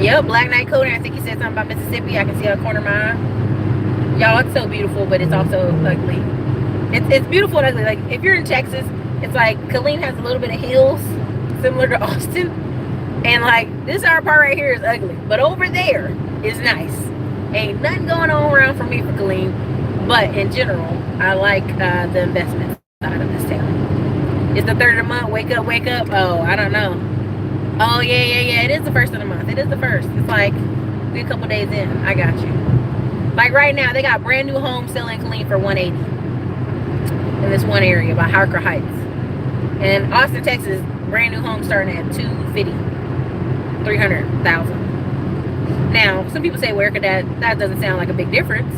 Yep, Black Knight Coding. I think he said something about Mississippi. I can see out of the corner of my eye. Y'all, it's so beautiful, but it's also ugly. It's beautiful and ugly. Like, if you're in Texas, it's like Killeen has a little bit of hills, similar to Austin. And like, this our part right here is ugly. But over there is nice. Ain't nothing going on around for me for Killeen. But in general, I like the investment side of this town. It's the 3rd of the month. Wake up, wake up. Oh, I don't know. Oh, yeah. It is the 1st of the month. It is the 1st. It's like, we a couple days in. I got you. Like right now, they got brand new homes selling Killeen for $180 in this one area by Harker Heights. And Austin, Texas, brand new homes starting at $250,000, $300,000. Now, some people say, well, Erica, that doesn't sound like a big difference.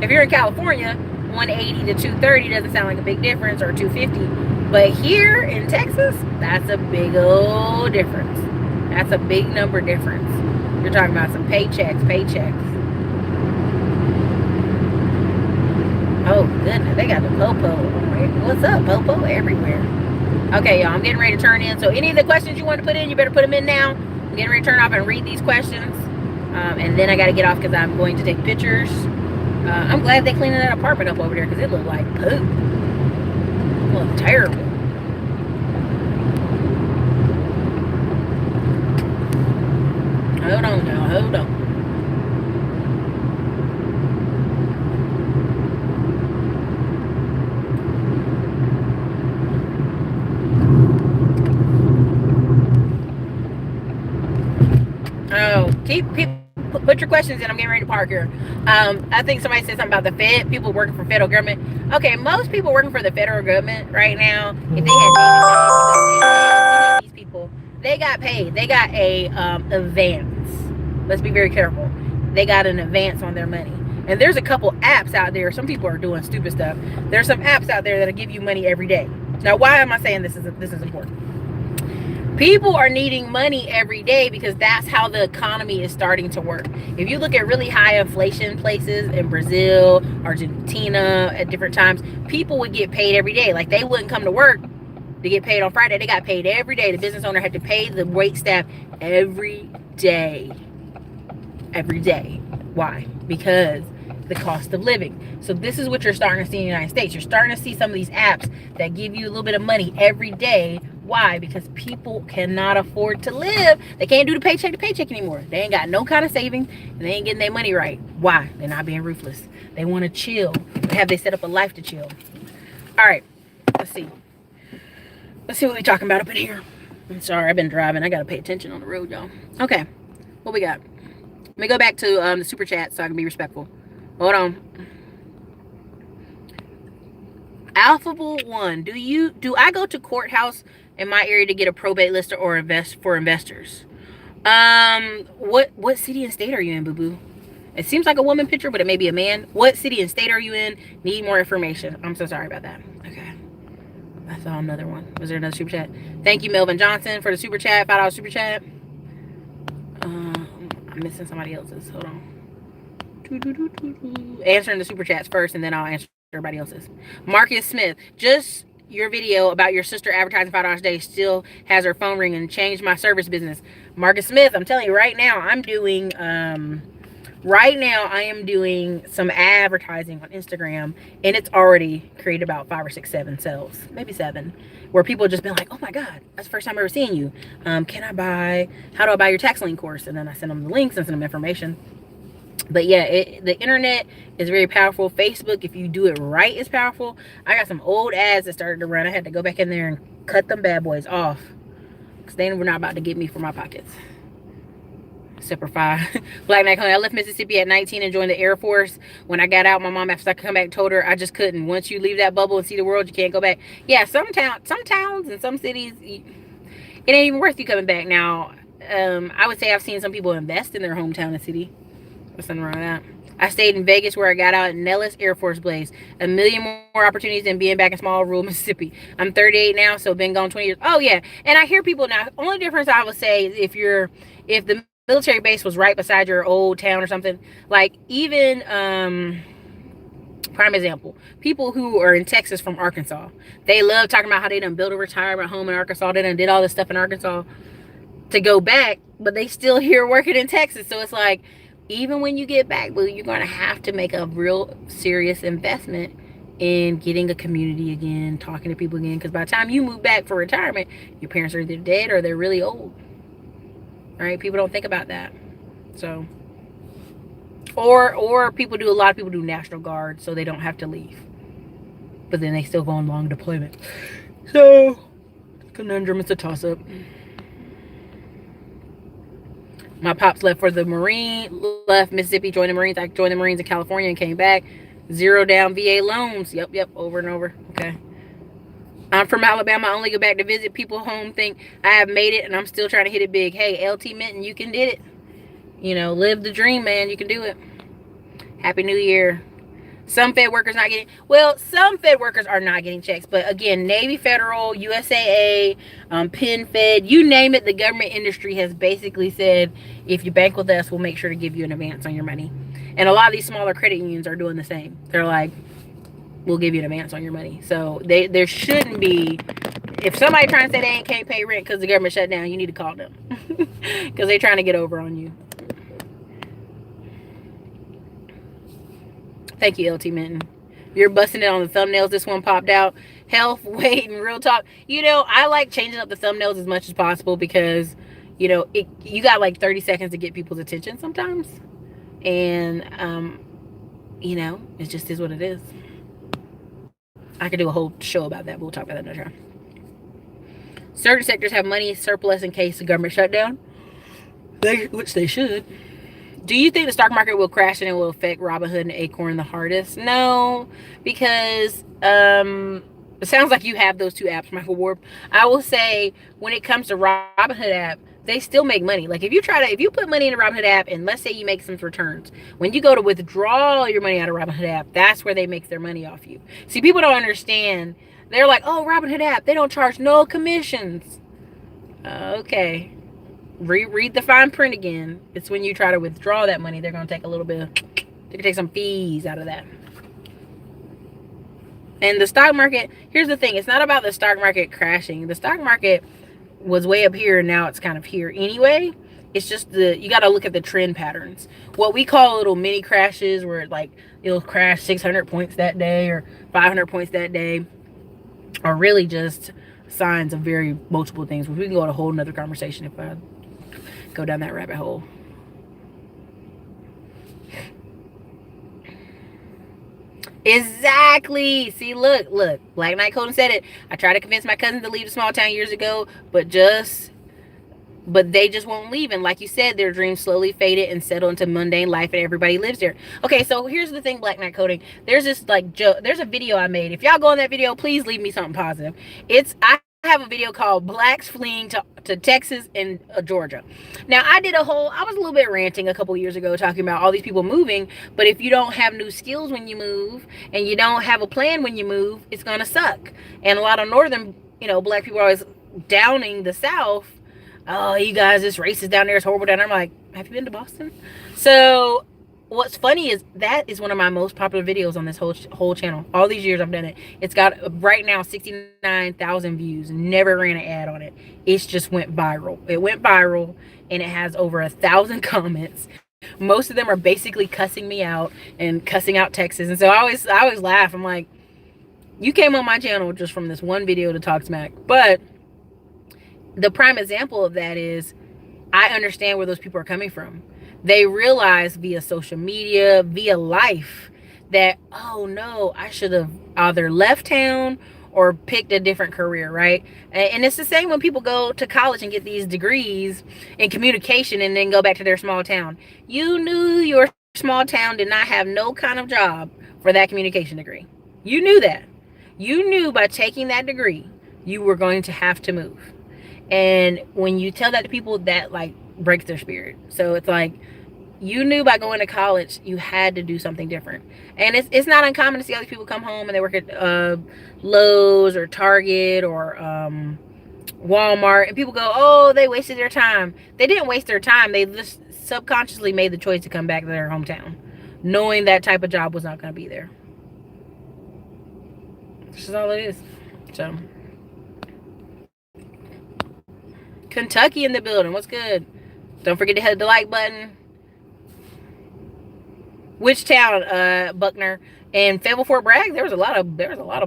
If you're in California, $180 to $230 doesn't sound like a big difference, or $250. But here in Texas, that's a big old difference. That's a big number difference. You're talking about some paychecks. Oh, goodness. They got the popo. What's up, popo? Everywhere. Okay, y'all. I'm getting ready to turn in. So any of the questions you want to put in, you better put them in now. I'm getting ready to turn off and read these questions. And then I got to get off because I'm going to take pictures. I'm glad they cleaned that apartment up over there because it looked like poop. It looked terrible. Hold on, y'all. Hold on. Oh, put your questions in. I'm getting ready to park here. I think somebody said something about the Fed, people working for federal government. Okay, most people working for the federal government right now, if they had these people, they got paid. They got a advance. Let's be very careful. They got an advance on their money. And there's a couple apps out there. Some people are doing stupid stuff. There's some apps out there that'll give you money every day. Now, why am I saying this is important? People are needing money every day because that's how the economy is starting to work. If you look at really high inflation places in Brazil, Argentina, at different times, people would get paid every day. Like, they wouldn't come to work to get paid on Friday. They got paid every day. The business owner had to pay the wait staff every day. Every day. Why? Because the cost of living. So this is what you're starting to see in the United States. You're starting to see some of these apps that give you a little bit of money every day. Why? Because people cannot afford to live. They can't do the paycheck to paycheck anymore. They ain't got no kind of savings, and they ain't getting their money right. Why? They're not being ruthless. They want to chill. Have they set up a life to chill? All right. Let's see. Let's see what we're talking about up in here. I'm sorry, I've been driving. I got to pay attention on the road, y'all. Okay. What we got? Let me go back to the super chat so I can be respectful. Hold on. Alphabet 1. Do I go to courthouse in my area to get a probate list or invest for investors. What city and state are you in, boo boo? It seems like a woman picture, but it may be a man. What city and state are you in? Need more information. I'm so sorry about that. Okay. I saw another one. Was there another super chat? Thank you, Melvin Johnson, for the super chat. $5 super chat. I'm missing somebody else's. Hold on. Answering the super chats first, and then I'll answer everybody else's. Marcus Smith, just your video about your sister advertising $5 a day still has her phone ringing. Changed my service business. Marcus Smith, I'm telling you right now, I'm doing right now I am doing some advertising on Instagram, and it's already created about 5 or 6, 7 sales, maybe 7, where people have just been like, oh my god, that's the first time I've ever seen you. How do I buy your tax lien course? And then I send them the links and send them information. But yeah, the internet is very powerful. Facebook, if you do it right, is powerful. I got some old ads that started to run. I had to go back in there and cut them bad boys off, because they were not about to get me for my pockets. Semper Fi. Black Knight Honey. I left Mississippi at 19 and joined the Air Force. When I got out, my mom, after I could come back, told her I just couldn't. Once you leave that bubble and see the world, you can't go back. Yeah, some towns and some cities, it ain't even worth you coming back. Now, I would say I've seen some people invest in their hometown and city. There's nothing wrong with that. I stayed in Vegas, where I got out at Nellis Air Force Base. A million more opportunities than being back in small rural Mississippi. I'm 38 now, so been gone 20 years. Oh yeah, and I hear people now. Only difference I would say is if the military base was right beside your old town or something. Like even prime example, people who are in Texas from Arkansas, they love talking about how they done built a retirement home in Arkansas. They done did all this stuff in Arkansas to go back, but they still here working in Texas. So it's like, even when you get back, boo, you're going to have to make a real serious investment in getting a community again, talking to people again. Because by the time you move back for retirement, your parents are either dead or they're really old. Right? People don't think about that. So, or a lot of people do National Guard, so they don't have to leave. But then they still go on long deployment. So, conundrum, it's a toss-up. My pops left for the left Mississippi, joined the Marines. I joined the Marines in California and came back. 0 down VA loans. Yep, over and over. Okay. I'm from Alabama. I only go back to visit people home, think I have made it, and I'm still trying to hit it big. Hey, LT Minton, you can did it. Live the dream, man. You can do it. Happy New Year. Some Fed workers some Fed workers are not getting checks. But again, Navy Federal, USAA, Penn Fed, you name it, the government industry has basically said, if you bank with us, we'll make sure to give you an advance on your money. And a lot of these smaller credit unions are doing the same. They're like, we'll give you an advance on your money. So there shouldn't be, if somebody trying to say they can't pay rent because the government shut down, you need to call them. Because they're trying to get over on you. Thank you, LT Minton. You're busting it on the thumbnails. This one popped out. Health, weight, and real talk. I like changing up the thumbnails as much as possible because, you got like 30 seconds to get people's attention sometimes. And, it just is what it is. I could do a whole show about that. We'll talk about that another time. Certain sectors have money surplus in case the government shut down, which they should. Do you think the stock market will crash and it will affect Robinhood and Acorn the hardest? No, because it sounds like you have those two apps, Michael Ward. I will say when it comes to Robinhood app, they still make money. Like if you put money in a Robinhood app and let's say you make some returns, when you go to withdraw your money out of Robinhood app, that's where they make their money off you. See, people don't understand. They're like, oh, Robinhood app, they don't charge no commissions. Okay. Read the fine print again. It's when you try to withdraw that money, they're going to take a little bit they can take some fees out of that. And the stock market, here's the thing, it's not about the stock market crashing. The stock market was way up here and now it's kind of here anyway. It's just you got to look at the trend patterns. What we call little mini crashes where like it'll crash 600 points that day or 500 points that day are really just signs of very multiple things. We can go on a whole nother conversation if I go down that rabbit hole. Exactly. See, look. Black Knight Coding said it. I tried to convince my cousin to leave the small town years ago, but they just won't leave. And like you said, their dreams slowly faded and settled into mundane life, and everybody lives there. Okay, so here's the thing, Black Knight Coding. There's this there's a video I made. If y'all go on that video, please leave me something positive. I have a video called Blacks Fleeing to Texas and Georgia. Now, I was a little bit ranting a couple years ago talking about all these people moving, but if you don't have new skills when you move and you don't have a plan when you move, it's going to suck. And a lot of northern, black people are always downing the South. Oh, you guys, this racist down there, is horrible down there. I'm like, have you been to Boston? So what's funny is that is one of my most popular videos on this whole channel. All these years I've done it. It's got right now 69,000 views. Never ran an ad on it. It's just went viral. It went viral, and it has over 1,000 comments. Most of them are basically cussing me out and cussing out Texas. And so I always laugh. I'm like, you came on my channel just from this one video to talk smack. But the prime example of that is I understand where those people are coming from. They realize via social media, via life, that, oh no, I should have either left town or picked a different career, right? And it's the same when people go to college and get these degrees in communication and then go back to their small town. You knew your small town did not have no kind of job for that communication degree. You knew that. You knew by taking that degree, you were going to have to move. And when you tell that to people, that like breaks their spirit. So it's like, you knew by going to college you had to do something different. And it's not uncommon to see all these people come home and they work at Lowe's or Target or Walmart, and people go, oh, they wasted their time. They didn't waste their time. They just subconsciously made the choice to come back to their hometown, knowing that type of job was not going to be there. This is all it is. So Kentucky in the building. What's good? Don't forget to hit the like button. Which town? Buckner. And Fayetteville, Fort Bragg, there was a lot of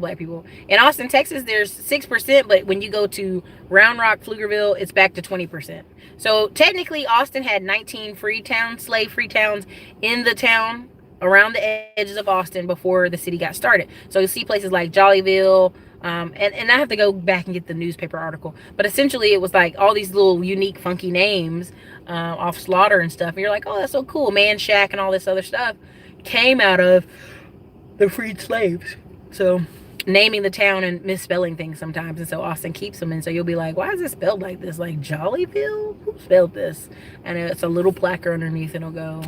black people. In Austin, Texas, there's 6%, but when you go to Round Rock, Pflugerville, it's back to 20%. So technically, Austin had 19 slave-free towns in the town around the edges of Austin before the city got started. So you see places like Jollyville, and I have to go back and get the newspaper article. But essentially, it was like all these little unique, funky names off Slaughter and stuff. And you're like, oh, that's so cool. Man Shack and all this other stuff came out of the freed slaves. So naming the town and misspelling things sometimes. And so Austin keeps them. And so you'll be like, why is it spelled like this? Like Jollyville? Who spelled this? And it's a little placard underneath and it'll go.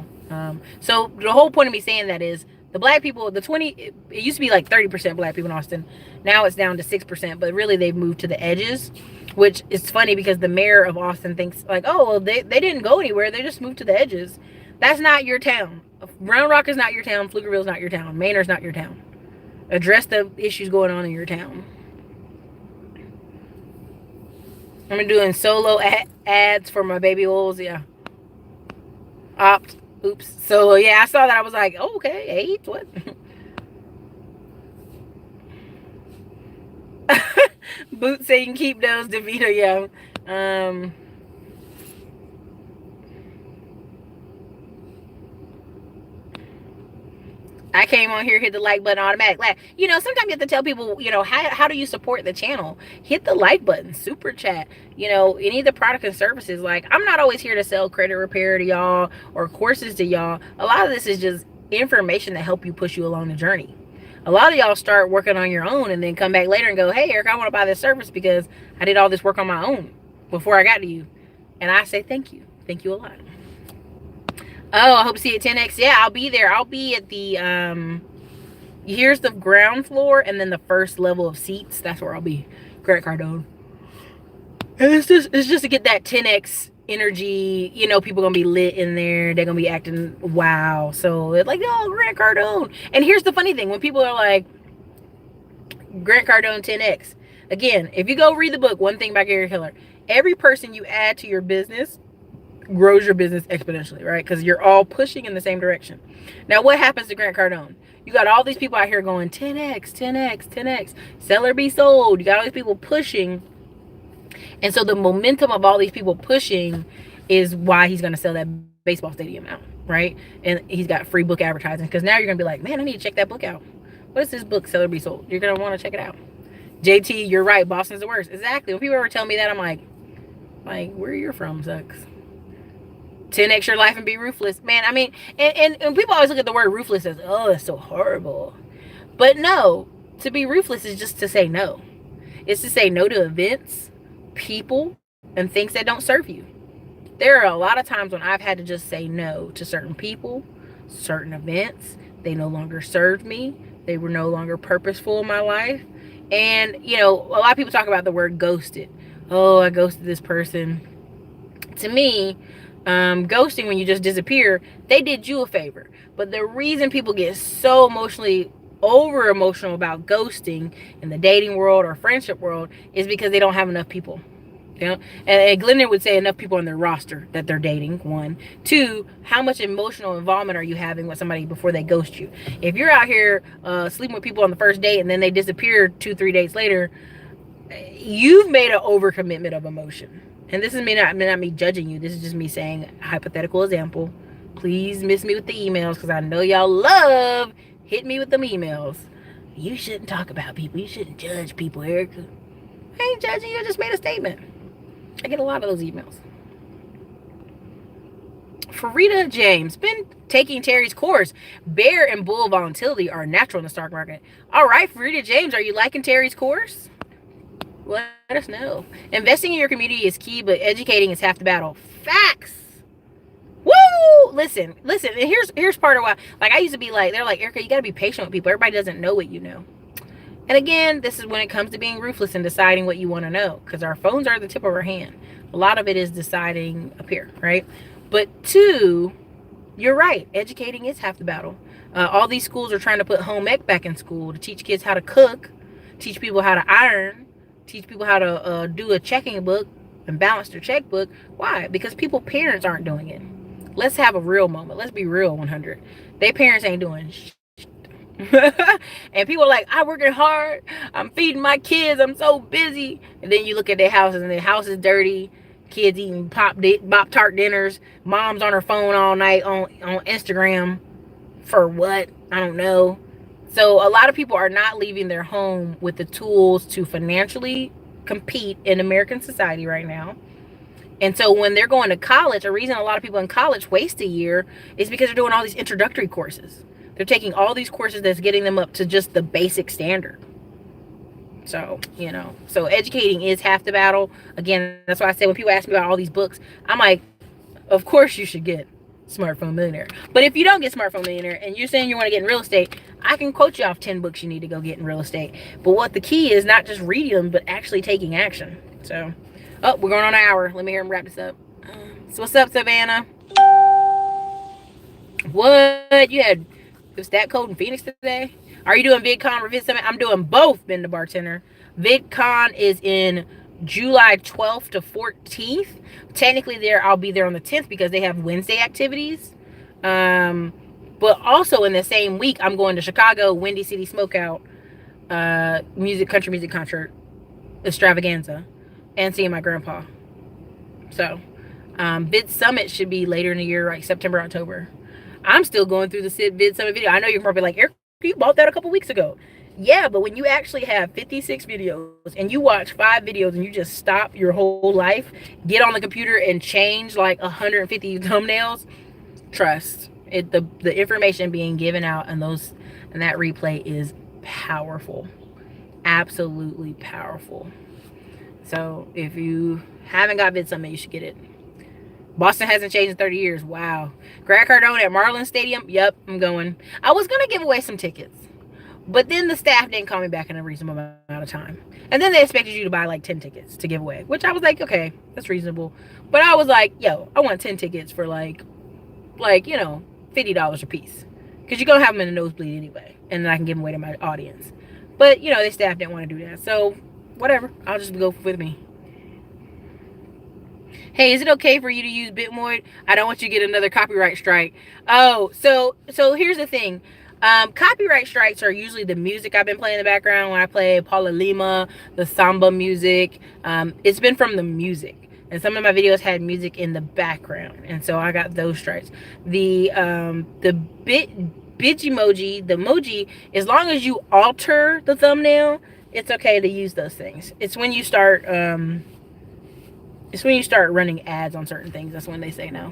So the whole point of me saying that is, the black people, it used to be like 30% black people in Austin. Now it's down to 6%, but really they've moved to the edges, which is funny because the mayor of Austin thinks like, oh, well, they didn't go anywhere. They just moved to the edges. That's not your town. Round Rock is not your town. Pflugerville is not your town. Manor's not your town. Address the issues going on in your town. I'm doing solo ads for my baby oils. Yeah. Oops. So yeah, I saw that. I was like, oh, okay, 8. What? Boots say you can keep those. DeVito, yeah. I came on here, hit the like button automatically. Sometimes you have to tell people, how do you support the channel? Hit the like button, super chat, any of the product and services. Like, I'm not always here to sell credit repair to y'all or courses to y'all. A lot of this is just information that help you push you along the journey. A lot of y'all start working on your own and then come back later and go, hey, Eric, I want to buy this service because I did all this work on my own before I got to you. And I say, thank you. Thank you a lot. Oh, I hope to see you at 10X. Yeah, I'll be there. I'll be at the, here's the ground floor and then the first level of seats. That's where I'll be. Grant Cardone. And it's just to get that 10X energy. People gonna be lit in there. They're gonna be acting wow. So it's like, oh, Grant Cardone. And here's the funny thing. When people are like, Grant Cardone 10X. Again, if you go read the book, One Thing by Gary Keller, every person you add to your business grows your business exponentially, right? Because you're all pushing in the same direction. Now, what happens to Grant Cardone? You got all these people out here going 10X, 10X, 10X, sell or be sold. You got all these people pushing. And so the momentum of all these people pushing is why he's going to sell that baseball stadium out, right? And he's got free book advertising because now you're going to be like, man, I need to check that book out. What is this book, Sell or Be Sold? You're going to want to check it out. JT, you're right. Boston's the worst. Exactly. When people ever tell me that, I'm like, where you're from sucks. 10X your life and be ruthless. Man, I mean, and people always look at the word ruthless as, oh, that's so horrible. But no, to be ruthless is just to say no. It's to say no to events, people, and things that don't serve you. There are a lot of times when I've had to just say no to certain people, certain events. They no longer served me. They were no longer purposeful in my life. And, you know, a lot of people talk about the word ghosted. Oh, I ghosted this person. To me, ghosting, when you just disappear, they did you a favor. But the reason people get so emotionally over emotional about ghosting in the dating world or friendship world is because they don't have enough people. You know, and Glenda would say enough people on their roster that they're dating. One, two, how much emotional involvement are you having with somebody before they ghost you? If you're out here sleeping with people on the first date and then they disappear 2-3 days later, you've made an overcommitment of emotion. And this is may not me judging you. This is just me saying hypothetical example. Please miss me with the emails because I know y'all love hit me with them emails. You shouldn't talk about people. You shouldn't judge people, Erica. I ain't judging you. I just made a statement. I get a lot of those emails. Farida James, been taking Terry's course. Bear and bull volatility are natural in the stock market. All right, Farida James, are you liking Terry's course? Let us know. Investing in your community is key, but educating is half the battle. Facts. Woo! Listen. And here's part of why. Like, I used to be like, they're like, Erica, you got to be patient with people. Everybody doesn't know what you know. And again, this is when it comes to being ruthless and deciding what you want to know, because our phones are at the tip of our hand. A lot of it is deciding up here, right? But two, you're right. Educating is half the battle. All these schools are trying to put home ec back in school to teach kids how to cook, teach people how to iron, teach people how to do a checking book and balance their checkbook. Why? Because parents aren't doing it. Let's have a real moment. Let's be real 100. Their parents ain't doing shit. And people are like, I'm working hard, I'm feeding my kids, I'm so busy. And then you look at their houses and their house is dirty, kids eating Pop-Tart dinners, mom's on her phone all night on Instagram for what? I don't know. So a lot of people are not leaving their home with the tools to financially compete in American society right now. And so when they're going to college, a reason a lot of people in college waste a year is because they're doing all these introductory courses. They're taking all these courses that's getting them up to just the basic standard. So, you know, so educating is half the battle. Again, that's why I say when people ask me about all these books, I'm like, of course you should get Smartphone Millionaire. But if you don't get Smartphone Millionaire and you're saying you want to get in real estate, I can quote you off 10 books you need to go get in real estate. But what the key is, not just reading them, but actually taking action. So, oh, we're going on an hour. Let me hear him wrap this up. So what's up, Savannah? What? You had that cold in Phoenix today? Are you doing VidCon or Vid Summit? I'm doing both, Ben the Bartender. VidCon is in July 12th to 14th. Technically, I'll be there on the 10th because they have Wednesday activities. But also in the same week, I'm going to Chicago, Windy City Smokeout, country music concert extravaganza, and seeing my grandpa. So, Vid Summit should be later in the year, like September, October. I'm still going through the Vid Summit video. I know you're probably like, Eric, you bought that a couple weeks ago. Yeah, but when you actually have 56 videos and you watch 5 videos and you just stop your whole life, get on the computer and change like 150 thumbnails, trust it. The information being given out and that replay is powerful, absolutely powerful. So if you haven't got Vid Summit, you should get it. Boston hasn't changed in 30 years. Wow. Grant Cardone at Marlins Stadium. Yep, I'm going. I was going to give away some tickets, but then the staff didn't call me back in a reasonable amount of time. And then they expected you to buy like 10 tickets to give away, which I was like, okay, that's reasonable. But I was like, yo, I want 10 tickets for like, you know, $50 a piece. Because you're going to have them in the nosebleed anyway. And then I can give them away to my audience. But, you know, the staff didn't want to do that. So, whatever. I'll just go with me. Hey, is it okay for you to use Bitmoid? I don't want you to get another copyright strike. Oh, so here's the thing. Copyright strikes are usually the music I've been playing in the background when I play Paula Lima, the samba music. It's been from the music. And some of my videos had music in the background. And so I got those strikes. The Bitmoji, the emoji, as long as you alter the thumbnail, it's okay to use those things. It's when you start running ads on certain things, that's when they say no.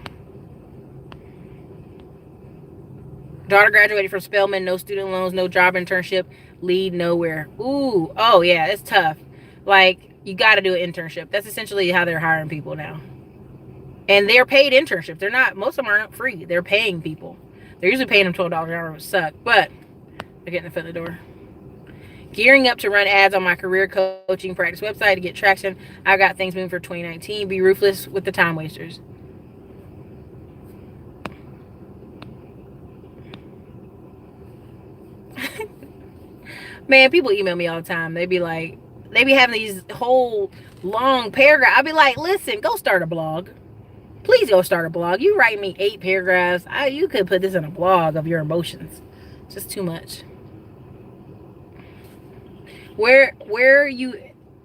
Daughter graduated from Spelman, no student loans, no job internship, lead nowhere. Ooh, oh yeah, it's tough. Like, you got to do an internship. That's essentially how they're hiring people now. And they're paid internships. They're not, most of them aren't free. They're paying people. They're usually paying them $12 an hour, which suck. But they're getting the foot in the door. Gearing up to run ads on my career coaching practice website to get traction. I got things moving for 2019. Be ruthless with the time wasters. Man, people email me all the time. They be like, they be having these whole long paragraphs. I'll be like, listen, go start a blog. Please go start a blog. You write me 8 paragraphs. You could put this in a blog of your emotions. It's just too much. Where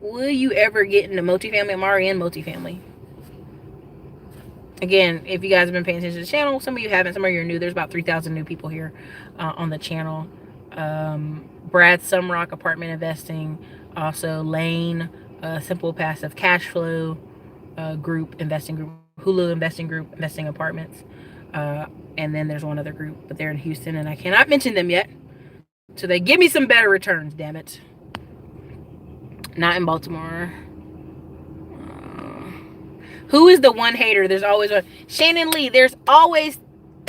will you ever get into multifamily? I'm already in multifamily. Again, if you guys have been paying attention to the channel, some of you haven't, some of you are new. There's about 3,000 new people here on the channel. Brad Sumrock, apartment investing. Also Lane, simple passive cash flow group, investing group. Hulu investing group, investing apartments. And then there's one other group, but they're in Houston, and I cannot mention them yet. So they give me some better returns, damn it. Not in Baltimore. Who is the one hater? There's always one. Shannon Lee. There's always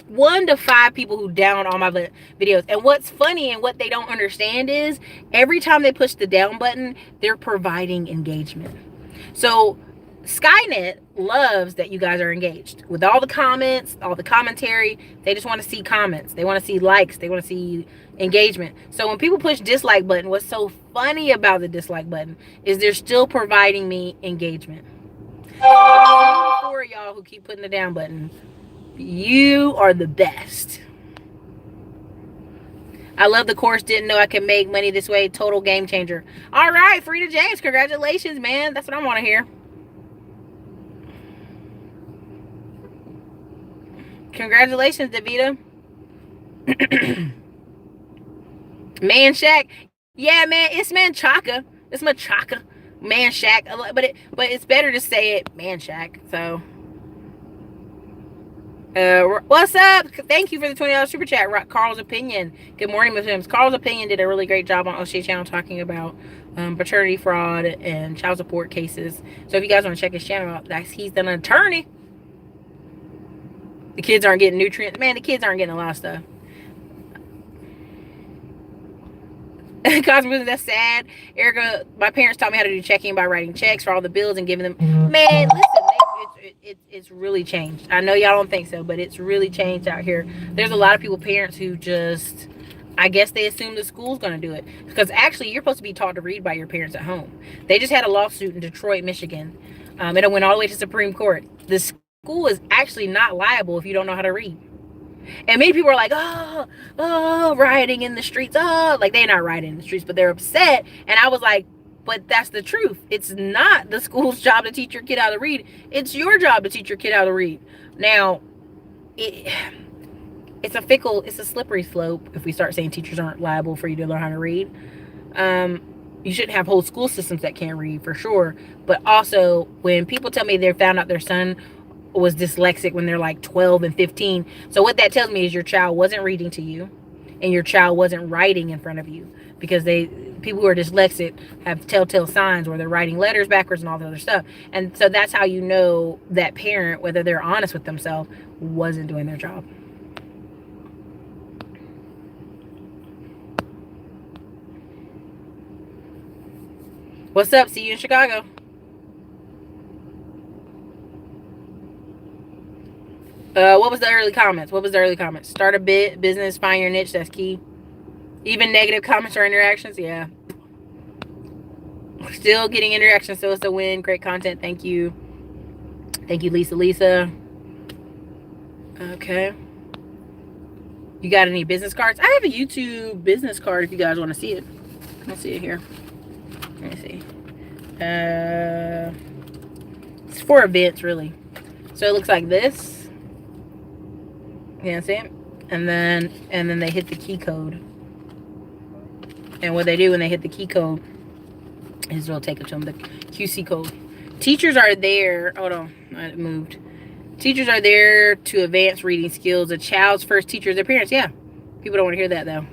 1 to 5 people who down all my videos. And what's funny and what they don't understand is every time they push the down button, they're providing engagement. So Skynet loves that you guys are engaged with all the comments, all the commentary. They just want to see comments. They want to see likes. They want to see engagement. So when people push dislike button, what's so funny about the dislike button is they're still providing me engagement. For y'all who keep putting the down button, you are the best. I love the course. Didn't know I could make money this way. Total game changer. All right, Frida James, congratulations, man. That's what I want to hear. Congratulations, Davita. Man Shack. Yeah, man, it's Manchaca. It's Machaca. Man Shack. But it's better to say it Man Shack. So what's up? Thank you for the $20 super chat. Carl's Opinion. Good morning, Muslims. Carl's Opinion did a really great job on O'Shea channel talking about paternity fraud and child support cases. So if you guys want to check his channel out, he's an attorney. The kids aren't getting nutrients. Man, the kids aren't getting a lot of stuff. Cosmos, that's sad. Erica, my parents taught me how to do checking by writing checks for all the bills and giving them. Man, listen, it's really changed. I know y'all don't think so, but it's really changed out here. There's a lot of people, parents, who just, I guess they assume the school's going to do it. Because actually, you're supposed to be taught to read by your parents at home. They just had a lawsuit in Detroit, Michigan. It went all the way to Supreme Court. The school is actually not liable if you don't know how to read. And many people are like, rioting in the streets. Like, they're not rioting in the streets, but they're upset. And I was like, but that's the truth. It's not the school's job to teach your kid how to read. It's your job to teach your kid how to read. Now, it's a slippery slope if we start saying teachers aren't liable for you to learn how to read. You shouldn't have whole school systems that can't read, for sure. But also, when people tell me they found out their son was dyslexic when they're like 12 and 15. So what that tells me is your child wasn't reading to you and your child wasn't writing in front of you, because people who are dyslexic have telltale signs where they're writing letters backwards and all the other stuff. And so that's how you know that parent, whether they're honest with themselves, wasn't doing their job. What's up? See you in Chicago. What was the early comments? Start a business, find your niche. That's key. Even negative comments or interactions. Yeah. Still getting interactions, so it's a win. Great content. Thank you. Thank you, Lisa. Okay. You got any business cards? I have a YouTube business card if you guys want to see it. Let's see it here. Let me see. It's for events, really. So it looks like this. You can see it? And then they hit the key code. And what they do when they hit the key code is it'll take it to them, the QC code. Teachers are there. Hold on, I moved. Teachers are there to advance reading skills. A child's first teacher is their parents. Yeah, people don't want to hear that though.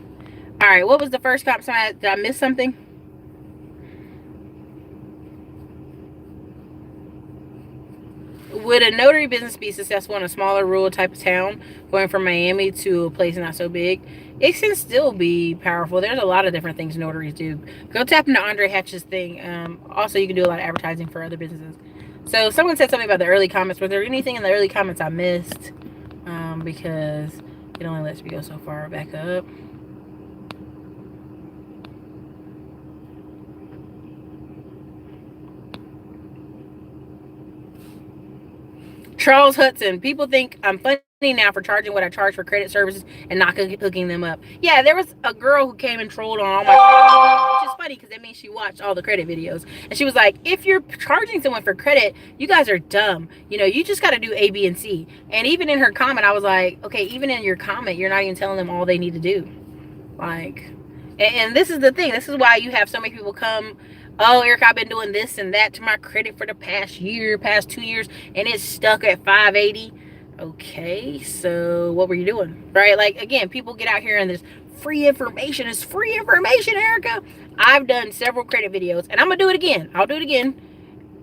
All right, what was the first comment? Did I miss something? would a notary business be successful in a smaller rural type of town, going from Miami to a place not so big? It can still be powerful. There's a lot of different things notaries do. Go tap into Andre Hatch's thing. Also, you can do a lot of advertising for other businesses. So someone said something about the early comments. Was there anything in the early comments I missed? Because it only lets me go so far back up. Charles Hudson, people think I'm funny now for charging what I charge for credit services and not hooking them up. Yeah, there was a girl who came and trolled on all my credit, which is funny because that means she watched all the credit videos. And she was like, if you're charging someone for credit, you guys are dumb. You know, you just got to do A, B, and C. And even in her comment, I was like, okay, even in your comment, you're not even telling them all they need to do. Like, and this is the thing. This is why you have so many people come, oh, Erica, I've been doing this and that to my credit for the past year, past 2 years, and it's stuck at 580. Okay, so what were you doing? Right? Like, again, people get out here and there's free information. It's free information, Erica. I've done several credit videos, and I'm going to do it again. I'll do it again.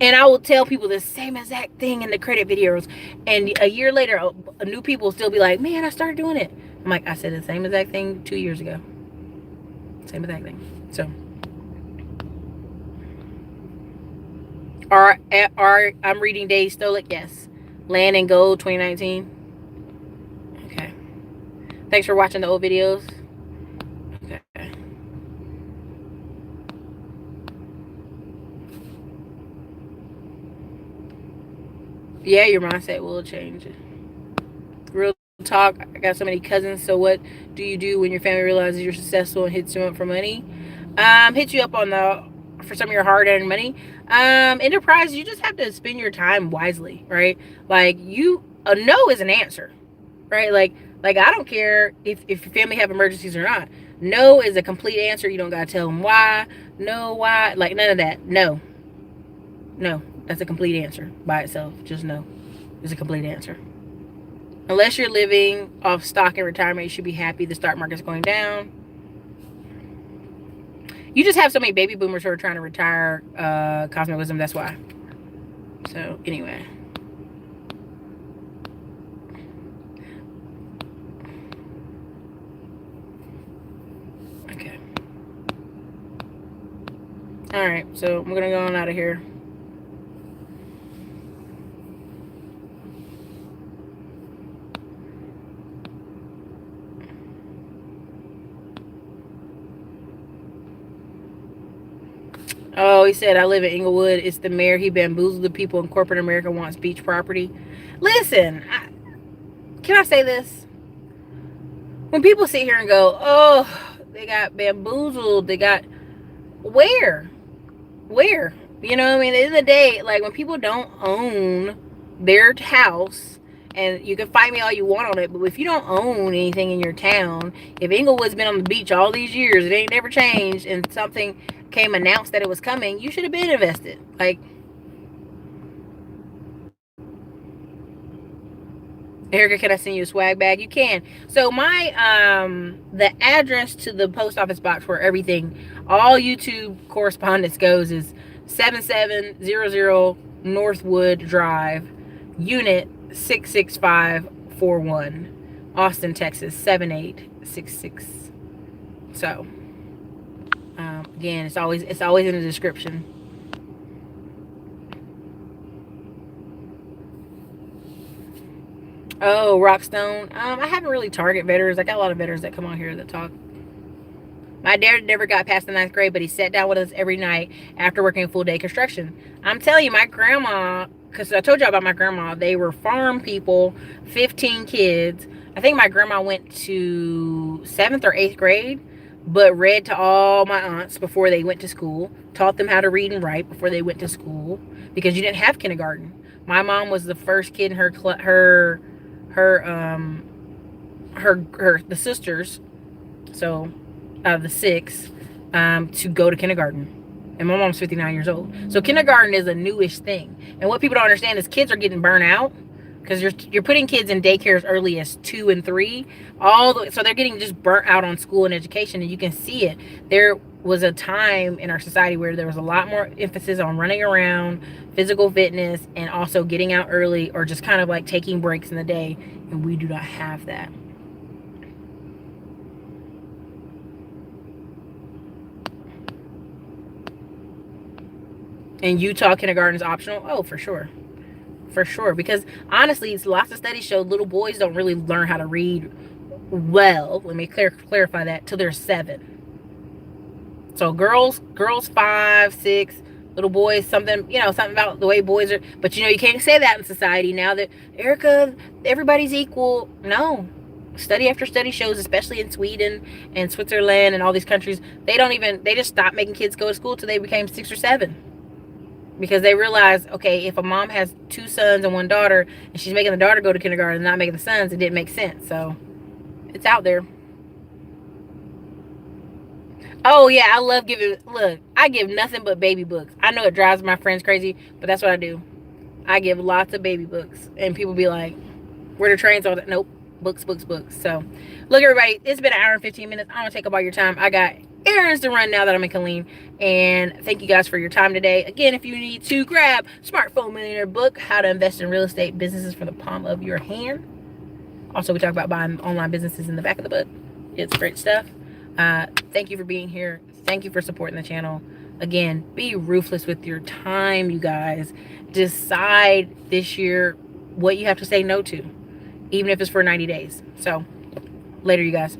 And I will tell people the same exact thing in the credit videos. And a year later, new people will still be like, man, I started doing it. I'm like, I said the same exact thing 2 years ago. Same exact thing. So. I'm reading Dave Stolik. Yes. Land and Gold 2019. Okay. Thanks for watching the old videos. Okay. Yeah, your mindset will change. Real talk. I got so many cousins. So what do you do when your family realizes you're successful and hits you up for money? Hit you up for some of your hard-earned money. Enterprise, you just have to spend your time wisely, right? Like, a no is an answer, right? Like I don't care if your family have emergencies or not. No is a complete answer. You don't gotta tell them why. No, why? Like, none of that. No, that's a complete answer by itself. Just no is a complete answer. Unless you're living off stock in retirement, you should be happy the stock market's going down. You just have so many baby boomers who are trying to retire Cosmic Wisdom. That's why. So, anyway. Okay. Alright, so I'm going to go on out of here. Oh, he said, I live in Inglewood. It's the mayor. He bamboozled the people in corporate America, wants beach property. Listen, can I say this? When people sit here and go, oh, they got bamboozled. They got, where? You know what I mean? At the end of the day, like, when people don't own their house, and you can fight me all you want on it, but if you don't own anything in your town, if Inglewood's been on the beach all these years, it ain't never changed, and something came announced that it was coming, you should have been invested. Like, Erica, can I send you a swag bag? You can. So my the address to the post office box where everything, all YouTube correspondence goes, is 7700 Northwood Drive, Unit 66541, Austin, Texas 7866. So again, it's always in the description. Oh, Rockstone. I haven't really targeted veterans. I got a lot of veterans that come on here that talk. My dad never got past the 9th grade, but he sat down with us every night after working full day construction. I'm telling you, my grandma, because I told you about my grandma, they were farm people, 15 kids. I think my grandma went to 7th or 8th grade, but read to all my aunts before they went to school, taught them how to read and write before they went to school, because you didn't have kindergarten. My mom was the first kid in the sisters, so out of the 6, to go to kindergarten. And my mom's 59 years old. So kindergarten is a newish thing. And what people don't understand is kids are getting burnt out, because you're putting kids in daycare as early as 2 and 3. So they're getting just burnt out on school and education, and you can see it. was a time in our society where there was a lot more emphasis on running around, physical fitness, and also getting out early or just kind of like taking breaks in the day. And we do not have that. In Utah, kindergarten is optional. Oh, for sure. For sure. Because honestly, lots of studies show little boys don't really learn how to read well. Let me clarify that till they're 7. So girls 5, 6, little boys, something about the way boys are. But you can't say that in society now that, Erica, everybody's equal. No. Study after study shows, especially in Sweden and Switzerland and all these countries, they just stopped making kids go to school till they became 6 or 7. Because they realized, okay, if a mom has 2 sons and 1 daughter, and she's making the daughter go to kindergarten and not making the sons, it didn't make sense. So it's out there. Oh yeah, I love giving. Look, I give nothing but baby books. I know it drives my friends crazy, but that's what I do. I give lots of baby books, and people be like, "Where the trains all that?" Nope, books, books, books. So, look, everybody, it's been an hour and 15 minutes. I don't want to take up all your time. I got errands to run now that I'm in Killeen, and thank you guys for your time today. Again, if you need to grab Smartphone Millionaire book, How to Invest in Real Estate Businesses from the Palm of Your Hand. Also, we talk about buying online businesses in the back of the book. It's great stuff. Thank you for being here. Thank you for supporting the channel. Again, be ruthless with your time, you guys. Decide this year what you have to say no to, even if it's for 90 days. So, later, you guys.